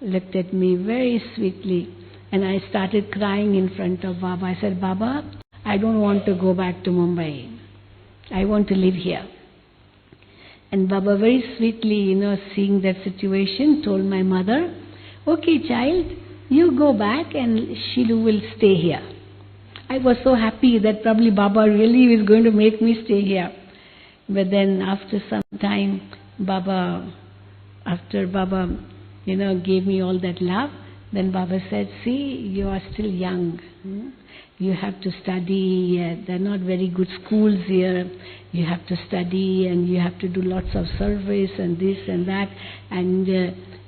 looked at me very sweetly, and I started crying in front of Baba. I said, Baba, I don't want to go back to Mumbai. I want to live here. And Baba very sweetly, seeing that situation, told my mother, okay child, you go back and Shilu will stay here. I was so happy that probably Baba really is going to make me stay here. But then after some time, after Baba, gave me all that love, then Baba said, see, you are still young. You have to study. There are not very good schools here. You have to study, and you have to do lots of service and this and that. And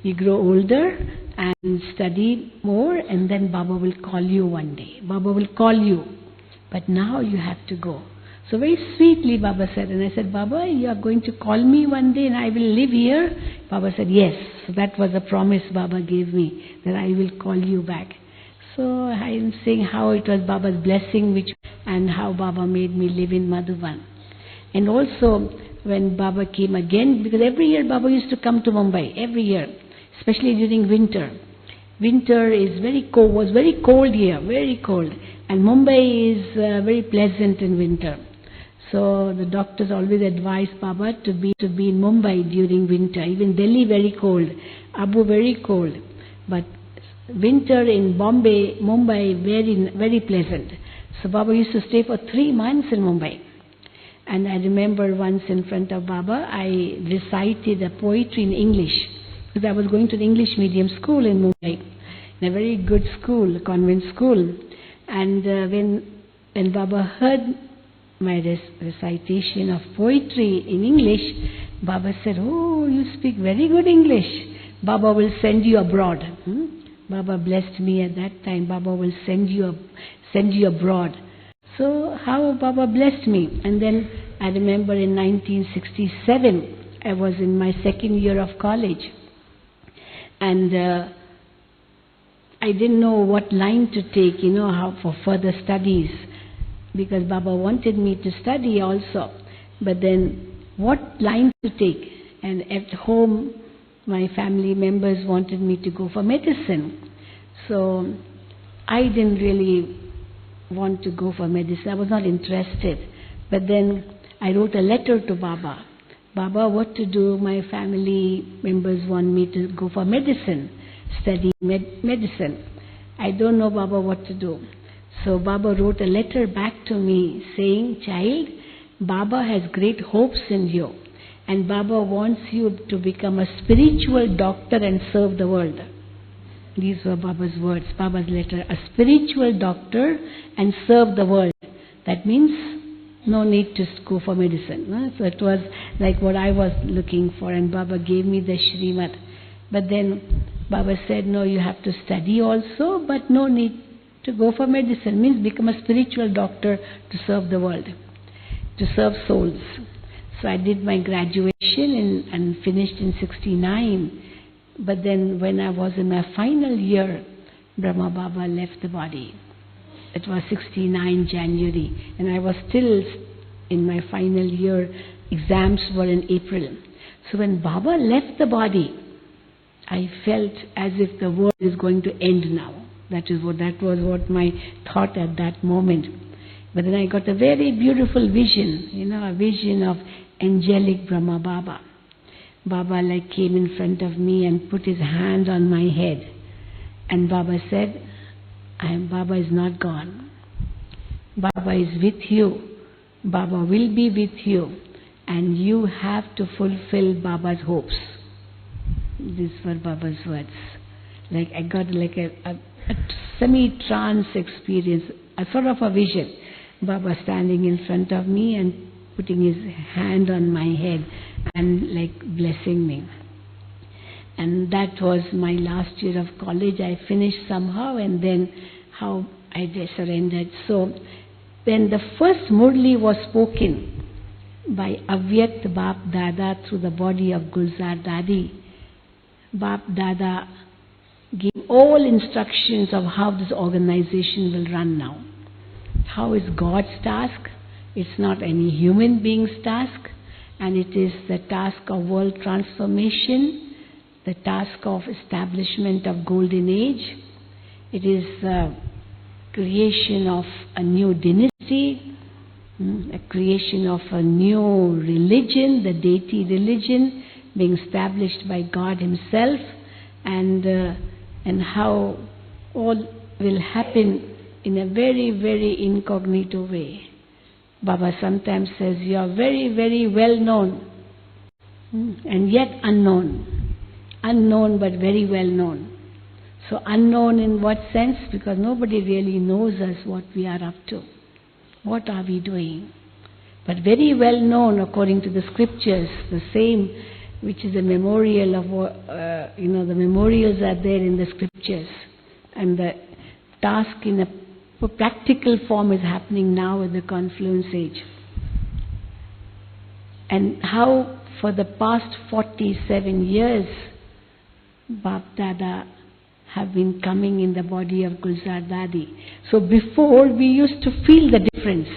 you grow older and study more, and then Baba will call you one day. Baba will call you. But now you have to go. So very sweetly Baba said, and I said, Baba, you are going to call me one day and I will live here? Baba said, yes. So that was a promise Baba gave me, that I will call you back. So I am saying how it was Baba's blessing and how Baba made me live in Madhuban. And also when Baba came again, because every year Baba used to come to Mumbai, every year, especially during winter. Winter is was very cold here, very cold. And Mumbai is very pleasant in winter. So the doctors always advise Baba to be in Mumbai during winter. Even Delhi very cold, Abu very cold. But winter in Mumbai very, very pleasant. So Baba used to stay for 3 months in Mumbai. And I remember once in front of Baba, I recited a poetry in English, because I was going to the English medium school in Mumbai, in a very good school, a convent school. And when Baba heard my recitation of poetry in English, Baba said, "Oh, you speak very good English. Baba will send you abroad." Baba blessed me at that time. Baba will send you abroad. So how Baba blessed me. And then I remember in 1967, I was in my second year of college. And I didn't know what line to take, how for further studies. Because Baba wanted me to study also. But then what line to take? And at home, my family members wanted me to go for medicine. So I didn't really want to go for medicine. I was not interested. But then I wrote a letter to Baba. "Baba, what to do? My family members want me to go for medicine, study medicine. I don't know, Baba, what to do." So Baba wrote a letter back to me saying, "Child, Baba has great hopes in you. And Baba wants you to become a spiritual doctor and serve the world." These were Baba's words, Baba's letter. A spiritual doctor and serve the world. That means no need to go for medicine. So it was like what I was looking for, and Baba gave me the Srimad. But then Baba said, "No, you have to study also, but no need to go for medicine." Means become a spiritual doctor to serve the world, to serve souls. So I did my graduation and finished in 69. But then when I was in my final year, Brahma Baba left the body. It was 69 January, and I was still in my final year. Exams were in April. So when Baba left the body, I felt as if the world is going to end now. That was what my thought at that moment. But then I got a very beautiful vision, a vision of angelic Brahma Baba. Baba came in front of me and put his hand on my head. And Baba said, "Baba is not gone. Baba is with you. Baba will be with you. And you have to fulfill Baba's hopes." These were Baba's words. I got a semi-trance experience, a sort of a vision. Baba standing in front of me and putting his hand on my head and blessing me. And that was my last year of college. I finished somehow, and then how I surrendered. So when the first Murli was spoken by Avyakt Bap Dada through the body of Gulzar Dadi, Bap Dada gave all instructions of how this organization will run now. How is God's task? It's not any human being's task, and it is the task of world transformation, the task of establishment of golden age. It is the creation of a new dynasty, a creation of a new religion, the deity religion being established by God Himself, and how all will happen in a very, very incognito way. Baba sometimes says, "You are very, very well known, and yet unknown. Unknown but very well known." So unknown in what sense? Because nobody really knows us, what we are up to. What are we doing? But very well known according to the scriptures, the same which is a memorial of, the memorials are there in the scriptures. And the task in a practical form is happening now in the confluence age. And how for the past 47 years, Bap Dada have been coming in the body of Gulzar Dadi. So before, we used to feel the difference.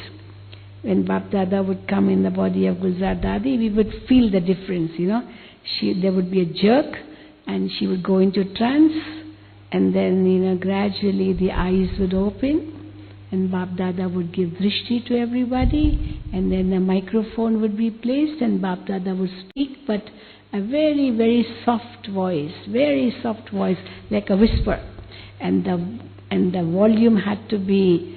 When Bap Dada would come in the body of Gulzar Dadi, we would feel the difference, There would be a jerk, and she would go into trance, and then, gradually the eyes would open, and Bap Dada would give drishti to everybody, and then a microphone would be placed, and Bap Dada would speak, but a very, very soft voice, like a whisper. And the volume had to be,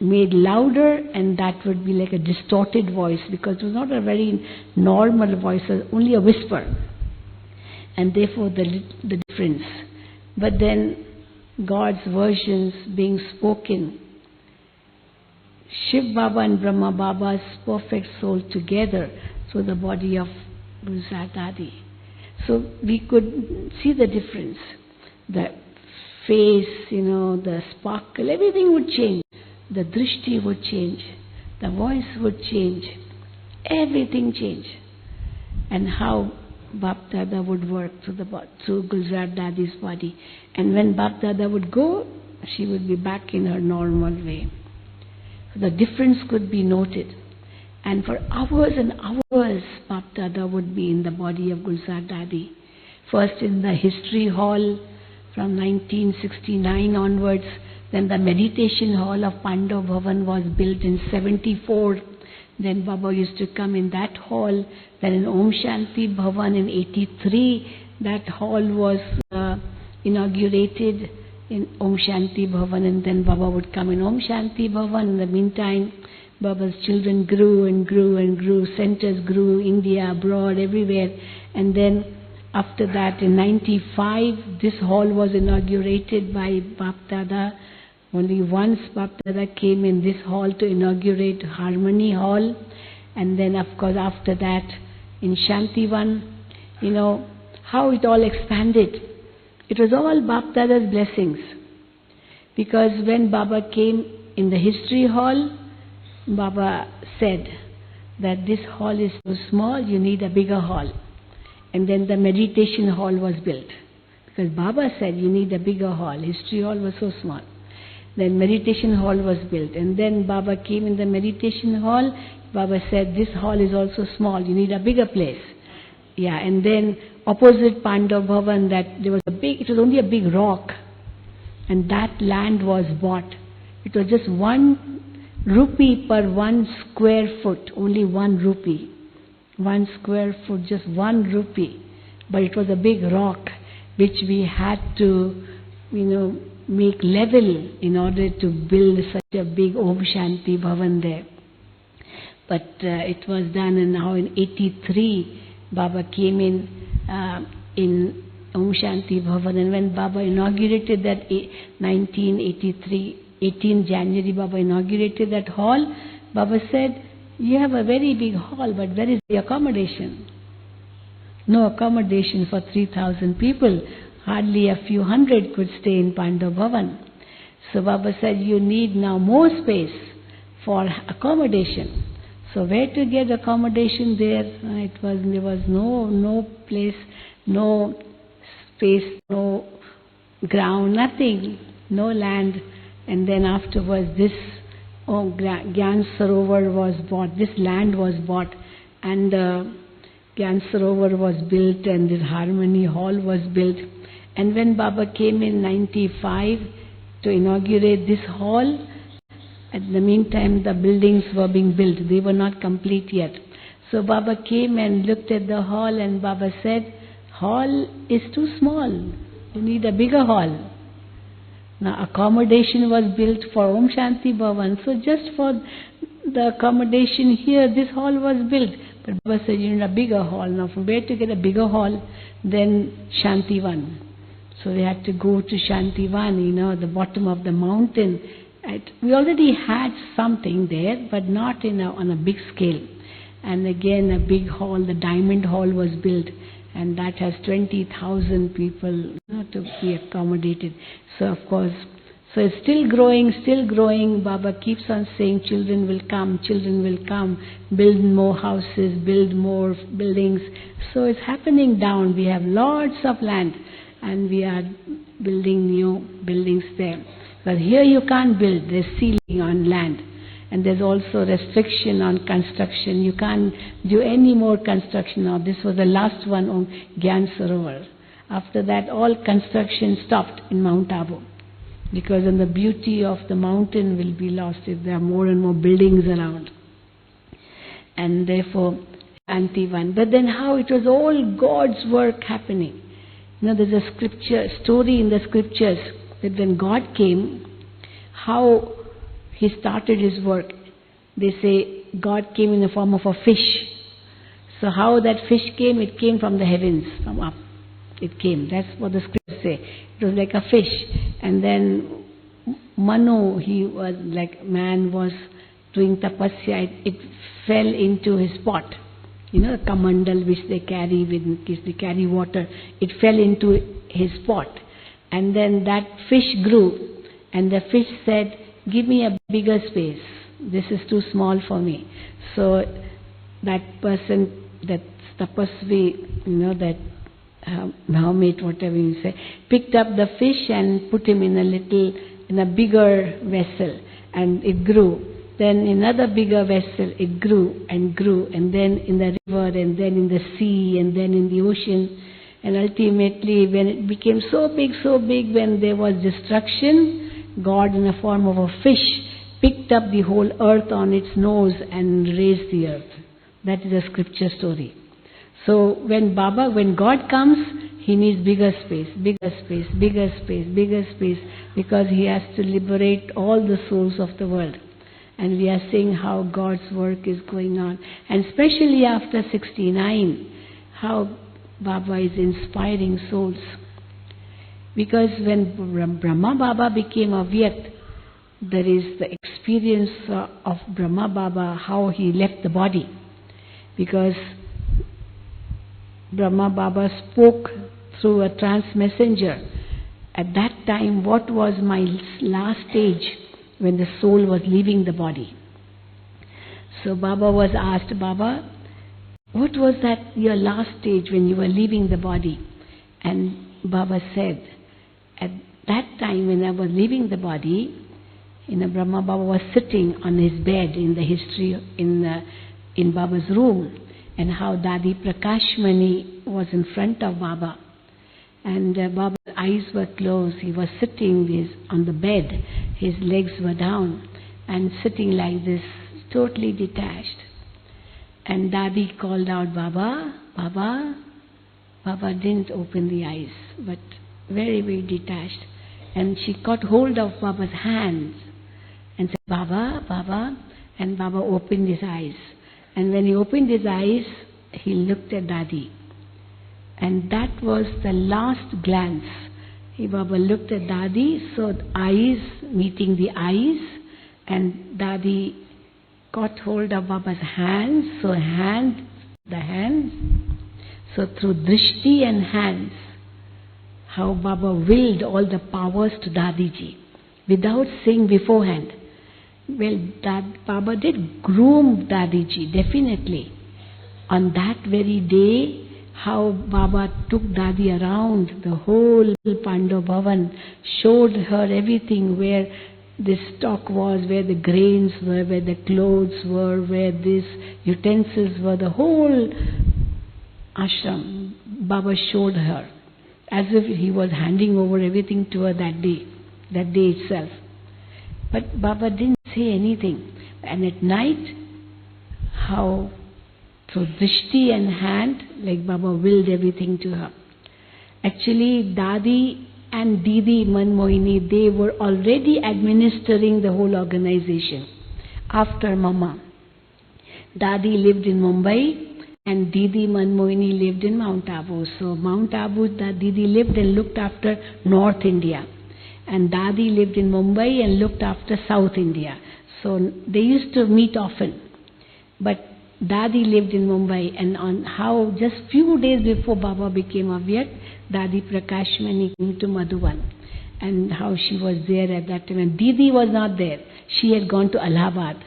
made louder, and that would be like a distorted voice, because it was not a very normal voice, only a whisper. And therefore the difference. But then God's versions being spoken. Shiv Baba and Brahma Baba's perfect soul together, so the body of Gulzar Dadi. So we could see the difference. The face, the sparkle, everything would change. The drishti would change. The voice would change. Everything changed. And how Bap Dada would work through Gulzar Dadi's body. And when Bap Dada would go, she would be back in her normal way. So the difference could be noted. And for hours and hours, Bap Dada would be in the body of Gulzar Dadi. First in the history hall from 1969 onwards. Then the meditation hall of Pandav Bhavan was built in 74. Then Baba used to come in that hall. Then in Om Shanti Bhavan in 83, that hall was inaugurated in Om Shanti Bhavan, and then Baba would come in Om Shanti Bhavan. In the meantime, Baba's children grew and grew and grew. Centers grew, India, abroad, everywhere. And then after that, in 95, this hall was inaugurated by Bap Dada. Only once Bap Dada came in this hall to inaugurate Harmony Hall. And then, of course, after that, in Shantivan, how it all expanded. It was all Bap Dada's blessings. Because when Baba came in the history hall, Baba said that this hall is too small, you need a bigger hall. And then the meditation hall was built. Because Baba said you need a bigger hall. History hall was so small. Then meditation hall was built. And then Baba came in the meditation hall. Baba said this hall is also small, you need a bigger place. Yeah, and then opposite Pandav Bhavan, it was only a big rock. And that land was bought. It was just 1 rupee per 1 square foot, only 1 rupee. 1 square foot, just 1 rupee. But it was a big rock which we had to, make level in order to build such a big Om Shanti Bhavan there. But it was done, and now in 83, Baba came in Om Shanti Bhavan. And when Baba inaugurated that 1983, 18 January, Baba inaugurated that hall, Baba said, you have a very big hall, but where is the accommodation? No accommodation for 3,000 people. Hardly a few hundred could stay in Pandav Bhavan. So Baba said, you need now more space for accommodation. So where to get accommodation there? There was no place, no space, no ground, nothing, no land. And then afterwards this Gyan Sarovar was bought, this land was bought, and Gyan Sarovar was built, and this Harmony Hall was built. And when Baba came in 95 to inaugurate this hall, at the meantime the buildings were being built. They were not complete yet. So Baba came and looked at the hall, and Baba said, hall is too small. You need a bigger hall. Now accommodation was built for Om Shanti Bhavan. So just for the accommodation here, this hall was built. But Baba said, you need a bigger hall. Now from where to get a bigger hall? Then Shantivan. So they had to go to Shantivan, the bottom of the mountain. We already had something there, but not on a big scale. And again, a big hall, the Diamond Hall was built, and that has 20,000 people to be accommodated. So of course, it's still growing. Baba keeps on saying, children will come, build more houses, build more buildings. So it's happening down. We have lots of land, and we are building new buildings there. But here you can't build, there's ceiling on land. And there's also restriction on construction. You can't do any more construction now. This was the last one on Gyan Sarovar. After that, all construction stopped in Mount Abu. Because then the beauty of the mountain will be lost if there are more and more buildings around. And therefore, Shantivan. But then how it was all God's work happening. There's a story in the scriptures that when God came, how He started His work. They say God came in the form of a fish. So how that fish came? It came from the heavens, from up. it came. That's what the scriptures say. It was like a fish. And then Manu, he was like, man was doing tapasya, it fell into his pot. You know, the kamandal which they carry, with which they carry water, it fell into his pot. And then that fish grew, and the fish said, give me a bigger space. This is too small for me. So that person, that tapasvi, you know, that hermit, whatever you say, picked up the fish and put him in a bigger vessel, and it grew. Then another bigger vessel, it grew, and then in the river, and then in the sea, and then in the ocean. And ultimately, when it became so big, when there was destruction, God in the form of a fish picked up the whole earth on its nose and raised the earth. That is a scripture story. So when God comes, he needs bigger space, because he has to liberate all the souls of the world. And we are seeing how God's work is going on. And especially after 69, how Baba is inspiring souls. Because when Brahma Baba became Avyakt, there is the experience of Brahma Baba, how he left the body. Because Brahma Baba spoke through a trance messenger. At that time, what was my last stage when the soul was leaving the body? So Baba was asked, Baba, what was that your last stage when you were leaving the body? And Baba said, at that time when I was leaving the body, Brahma Baba was sitting on his bed in the history in Baba's room, and how Dadi Prakashmani was in front of Baba. And Baba's eyes were closed. He was sitting on the bed. His legs were down and sitting like this, totally detached. And Dadi called out, Baba, Baba. Baba didn't open the eyes, but very, very detached. And she caught hold of Baba's hands and said, Baba, Baba. And Baba opened his eyes. And when he opened his eyes, he looked at Dadi. And that was the last glance. Baba looked at Dadi, so the eyes meeting the eyes, and Dadi caught hold of Baba's hands, so the hands. So through drishti and hands, how Baba willed all the powers to Dadiji, without saying beforehand. Well, Baba did groom Dadiji, definitely. On that very day, how Baba took Dadi around the whole Pandav Bhavan, showed her everything, where the stock was, where the grains were, where the clothes were, where these utensils were, the whole ashram. Baba showed her, as if he was handing over everything to her that day itself. But Baba didn't say anything. And at night, how through drishti and hand, like Baba willed everything to her. Actually, Dadi and Didi Manmohini, they were already administering the whole organization after Mama. Dadi lived in Mumbai and Didi Manmohini lived in Mount Abu. So Mount Abu, Didi lived and looked after North India. And Dadi lived in Mumbai and looked after South India. So they used to meet often. But Dadi lived in Mumbai, and on how just few days before Baba became Avyakt, Dadi Prakashmani came to Madhuban, and how she was there at that time. And Didi was not there. She had gone to Allahabad.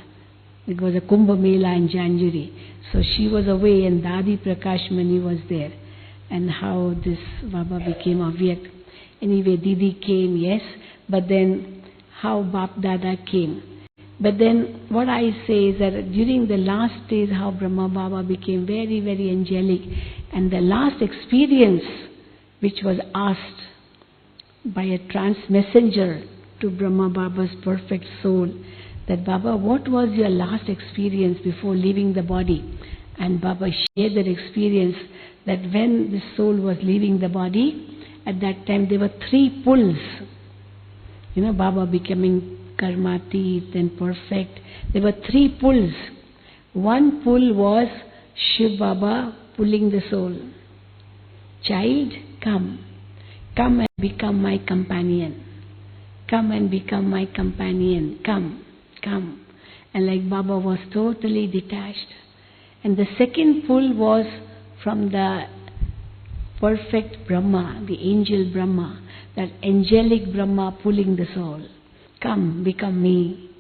It was a Kumbh Mela in January. So she was away and Dadi Prakashmani was there. And how this Baba became Avyakt. Anyway, Didi came, yes, but then how Bap Dada came. But then what I say is that during the last days, how Brahma Baba became very, very angelic. And the last experience which was asked by a trance messenger to Brahma Baba's perfect soul, that Baba, what was your last experience before leaving the body? And Baba shared that experience, that when the soul was leaving the body, at that time there were 3 pulls. Baba becoming Karmatit, then perfect. There were 3 pulls. One pull was Shiv Baba pulling the soul. Child, come. Come and become my companion. Come and become my companion. Come, come. And like Baba was totally detached. And the second pull was from the perfect Brahma, the angel Brahma, that angelic Brahma pulling the soul. Come, become me,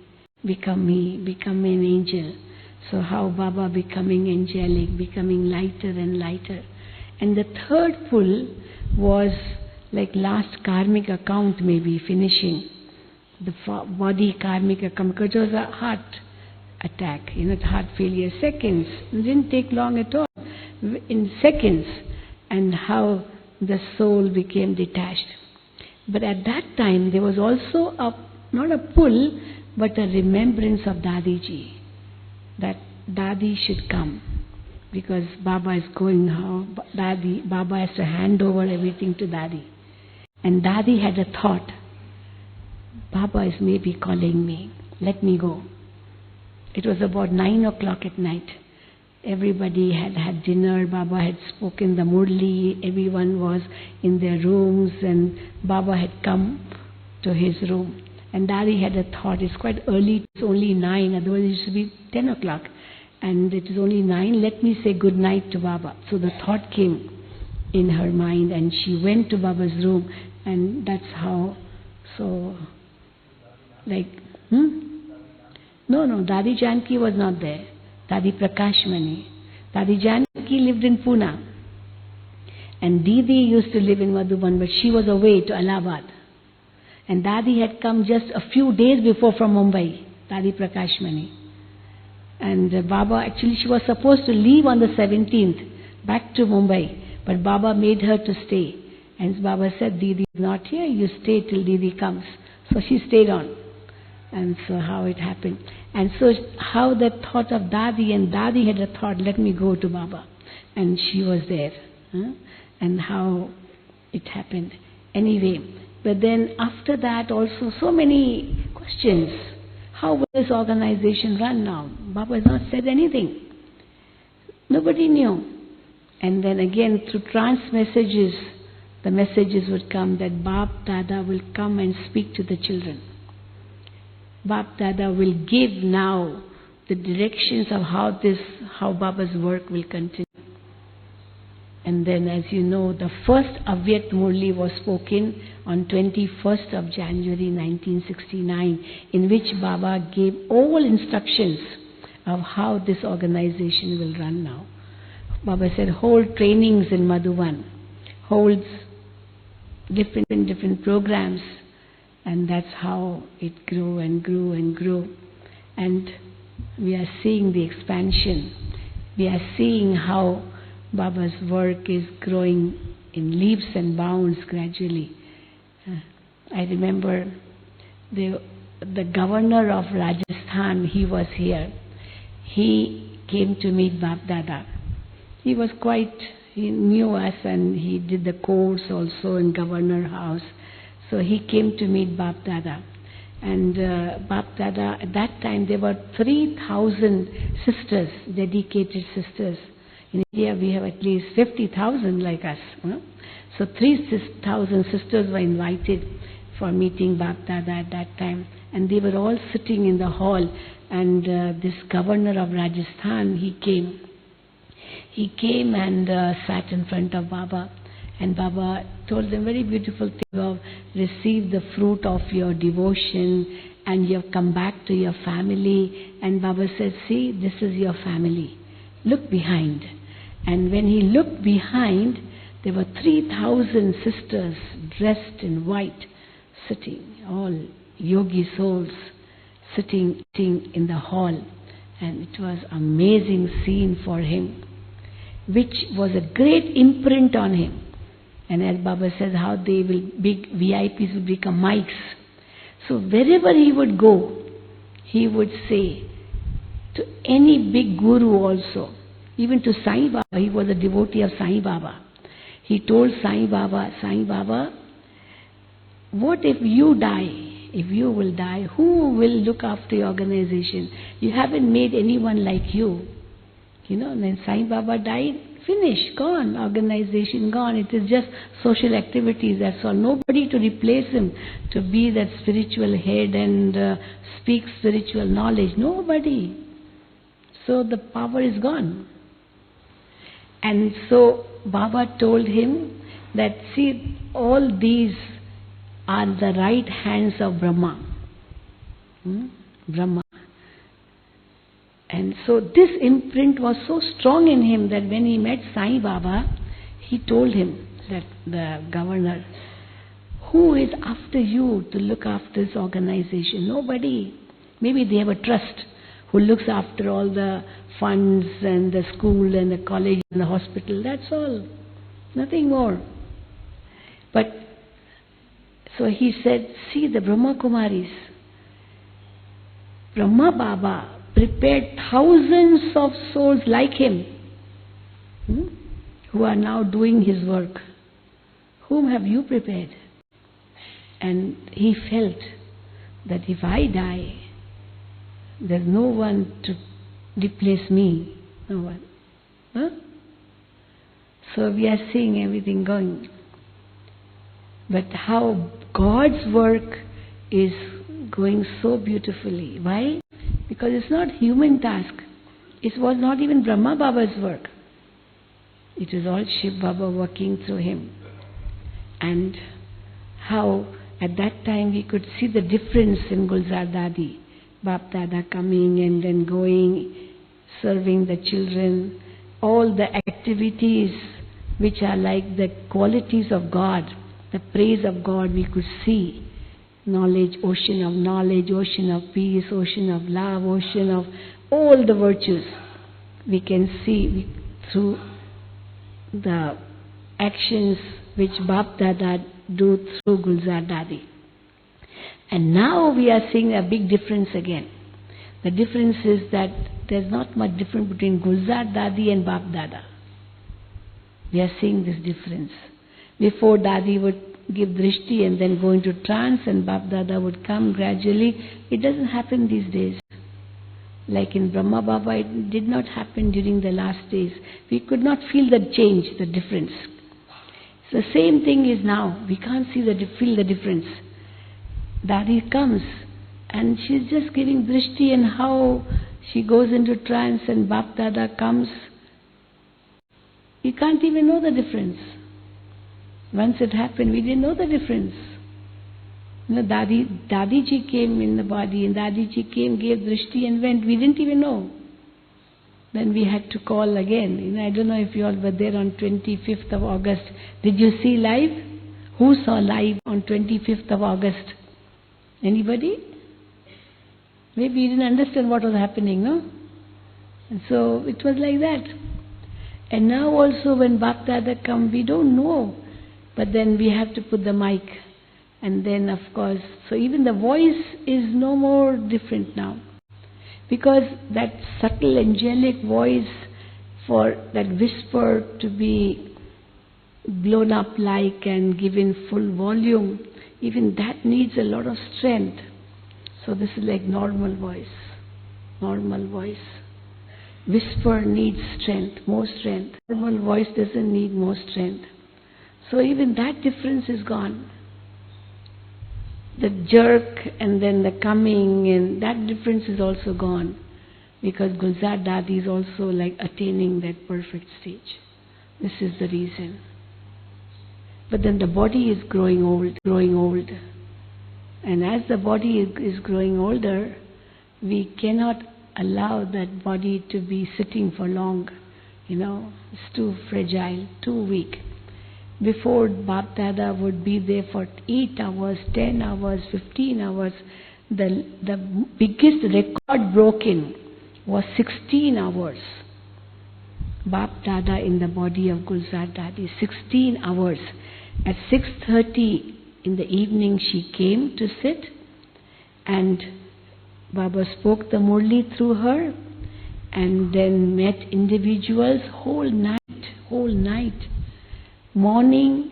become me, become an angel. So how Baba becoming angelic, becoming lighter and lighter. And the third pull was like last karmic account maybe finishing. The body karmic account, because it was a heart attack, heart failure, seconds. It didn't take long at all, in seconds. And how the soul became detached. But at that time there was also not a pull, but a remembrance of Dadiji, that Dadi should come, because Baba is going now. Baba has to hand over everything to Dadi. And Dadi had a thought, Baba is maybe calling me, let me go. It was about 9 o'clock at night. Everybody had had dinner, Baba had spoken the Murli, everyone was in their rooms, and Baba had come to his room. And Dadi had a thought, it's quite early, it's only 9, otherwise it should be 10 o'clock. And it is only 9, let me say good night to Baba. So the thought came in her mind, and she went to Baba's room, and that's how, so, like, No, Dadi Janki was not there. Dadi Prakashmani. Dadi Janki lived in Pune. And Didi used to live in Madhuban, but she was away to Allahabad. And Dadi had come just a few days before from Mumbai, Dadi Prakashmani. And Baba, actually she was supposed to leave on the 17th, back to Mumbai. But Baba made her to stay. And Baba said, Didi is not here, you stay till Didi comes. So she stayed on. And so how it happened. And so how that thought of Dadi, and Dadi had a thought, let me go to Baba. And she was there. And how it happened. Anyway, but then after that also so many questions. How will this organization run now? Baba has not said anything. Nobody knew. And then again through trance messages, the messages would come that Bap Dada will come and speak to the children. Bap Dada will give now the directions of how Baba's work will continue. And then, as you know, the first Avyakt Murli was spoken on 21st of January 1969, in which Baba gave all instructions of how this organization will run now. Baba said, hold trainings in Madhuban, holds different programs. And that's how it grew and grew and grew. And we are seeing the expansion. We are seeing how Baba's work is growing in leaps and bounds gradually. I remember the governor of Rajasthan, he was here. He came to meet Bap Dada. He knew us, and he did the course also in Governor House. So he came to meet Bap Dada. And Bap Dada, at that time there were 3,000 sisters, dedicated sisters. In India we have at least 50,000 like us. So 3,000 sisters were invited for meeting Bap Dada at that time. And they were all sitting in the hall. And this governor of Rajasthan, he came. He came and sat in front of Baba. And Baba told them very beautiful thing of, receive the fruit of your devotion, and you have come back to your family. And Baba said, see, this is your family. Look behind. And when he looked behind, there were 3,000 sisters dressed in white, sitting, all yogi souls, sitting in the hall. And it was an amazing scene for him, which was a great imprint on him. And as Baba says, how they will, big VIPs will become mics. So wherever he would go, he would say to any big guru also, even to Sai Baba, he was a devotee of Sai Baba. He told Sai Baba, what if you die? If you will die, who will look after your organization? You haven't made anyone like you. And then Sai Baba died, Finished, gone, organization gone. It is just social activities, that's all. Nobody to replace him, to be that spiritual head and speak spiritual knowledge. Nobody. So the power is gone. And so Baba told him that, see, all these are the right hands of Brahma. Brahma. And so this imprint was so strong in him that when he met Sai Baba, he told him, that the governor, who is after you to look after this organization? Nobody. Maybe they have a trust who looks after all the funds and the school and the college and the hospital. That's all. Nothing more. But so he said, see the Brahma Kumaris. Brahma Baba prepared thousands of souls like him, who are now doing his work. Whom have you prepared? And he felt that if I die, there's no one to replace me. No one. So we are seeing everything going. But how God's work is going so beautifully. Why? Because it's not human task. It was not even Brahma Baba's work. It is all Shiv Baba working through him. And how at that time we could see the difference in Gulzar Dadi. Bap Dada coming and then going, serving the children. All the activities which are like the qualities of God, the praise of God we could see. Knowledge, ocean of peace, ocean of love, ocean of all the virtues we can see through the actions which Bap Dada do through Gulzar Dadi. And now we are seeing a big difference again. The difference is that there's not much difference between Gulzar Dadi and Bap Dada. We are seeing this difference. Before Dadi would give drishti and then go into trance and Bap Dada would come gradually. It doesn't happen these days. Like in Brahma Baba, it did not happen during the last days. We could not feel the change, the difference. So the same thing is now. We can't feel the difference. Dadi comes and she's just giving drishti, and how she goes into trance and Bap Dada comes. You can't even know the difference. Once it happened, we didn't know the difference. Dadiji came in the body, and Dadiji came, gave drishti and went. We didn't even know. Then we had to call again. I don't know if you all were there on 25th of August. Did you see live? Who saw live on 25th of August? Anybody? Maybe you didn't understand what was happening, no? And so it was like that. And now also when Bap Dada come, we don't know. But then we have to put the mic. And then of course, so even the voice is no more different now. Because that subtle angelic voice, for that whisper to be blown up like and given full volume, even that needs a lot of strength. So this is like normal voice. Normal voice. Whisper needs strength, more strength. Normal voice doesn't need more strength. So even that difference is gone. The jerk and then the coming, and that difference is also gone. Because Gulzar Dadi is also like attaining that perfect stage. This is the reason. But then the body is growing old. And as the body is growing older, we cannot allow that body to be sitting for long. It's too fragile, too weak. Before, Bap Dada would be there for 8 hours, 10 hours, 15 hours. The biggest record broken was 16 hours. Bap Dada in the body of Gulzar Dadi, 16 hours. At 6:30 in the evening she came to sit, and Baba spoke the Murli through her, and then met individuals whole night. Morning,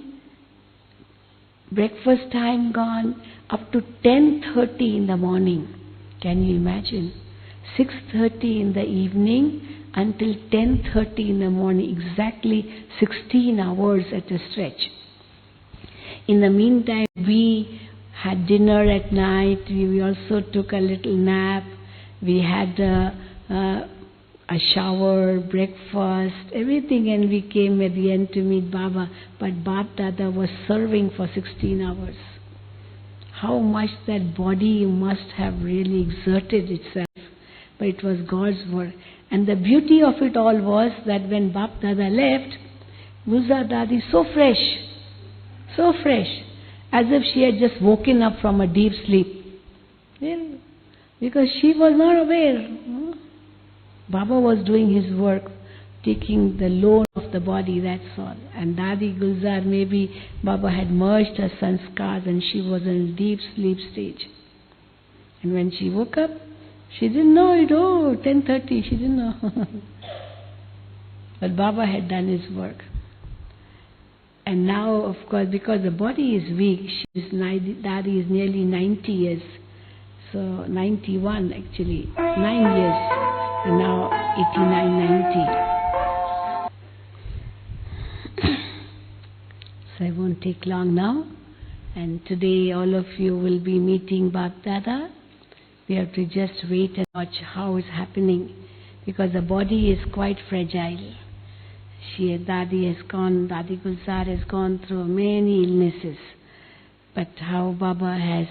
breakfast time gone, up to 10:30 in the morning. Can you imagine? 6:30 in the evening until 10:30 in the morning, exactly 16 hours at a stretch. In the meantime, we had dinner at night, we also took a little nap, we had a shower, breakfast, everything, and we came at the end to meet Baba. But Bap Dada was serving for 16 hours. How much that body must have really exerted itself. But it was God's work. And the beauty of it all was that when Bap Dada left, Gulzar Dadi so fresh, as if she had just woken up from a deep sleep. Well, because she was not aware. Baba was doing his work, taking the load of the body, that's all. And Dadi Gulzar, maybe Baba had merged her sanskars and she was in a deep sleep stage. And when she woke up, she didn't know it. 10:30, she didn't know. But Baba had done his work. And now, of course, because the body is weak, Dadi is nearly 90 years. So 91 actually, 9 years. And now 89, 90. So I won't take long now. And today all of you will be meeting Bap Dada. We have to just wait and watch how it's happening, because the body is quite fragile. Dadi Gulzar has gone through many illnesses. But how Baba has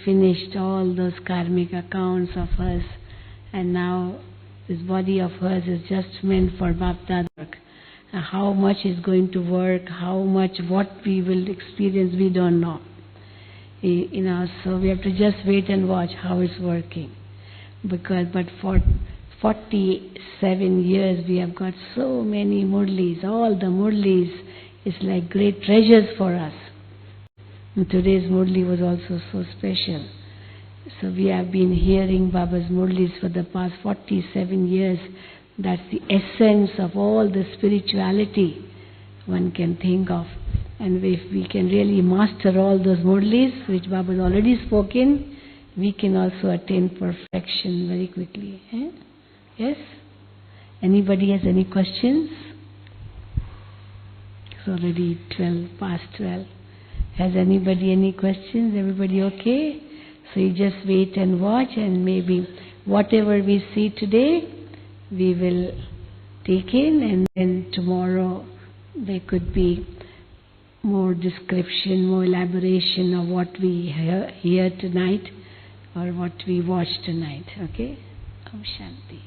finished all those karmic accounts of hers, and now this body of hers is just meant for Bap Dada work. How much is going to work, what we will experience, we don't know. So we have to just wait and watch how it's working. But for 47 years we have got so many murlis. All the murlis is like great treasures for us. And today's murli was also so special. So we have been hearing Baba's murlis for the past 47 years. That's the essence of all the spirituality one can think of. And if we can really master all those murlis, which Baba has already spoken, we can also attain perfection very quickly. Yes? Anybody has any questions? It's already past 12. Has anybody any questions? Everybody okay? So you just wait and watch, and maybe whatever we see today, we will take in, and then tomorrow there could be more description, more elaboration of what we hear tonight or what we watch tonight. Okay? Om Shanti.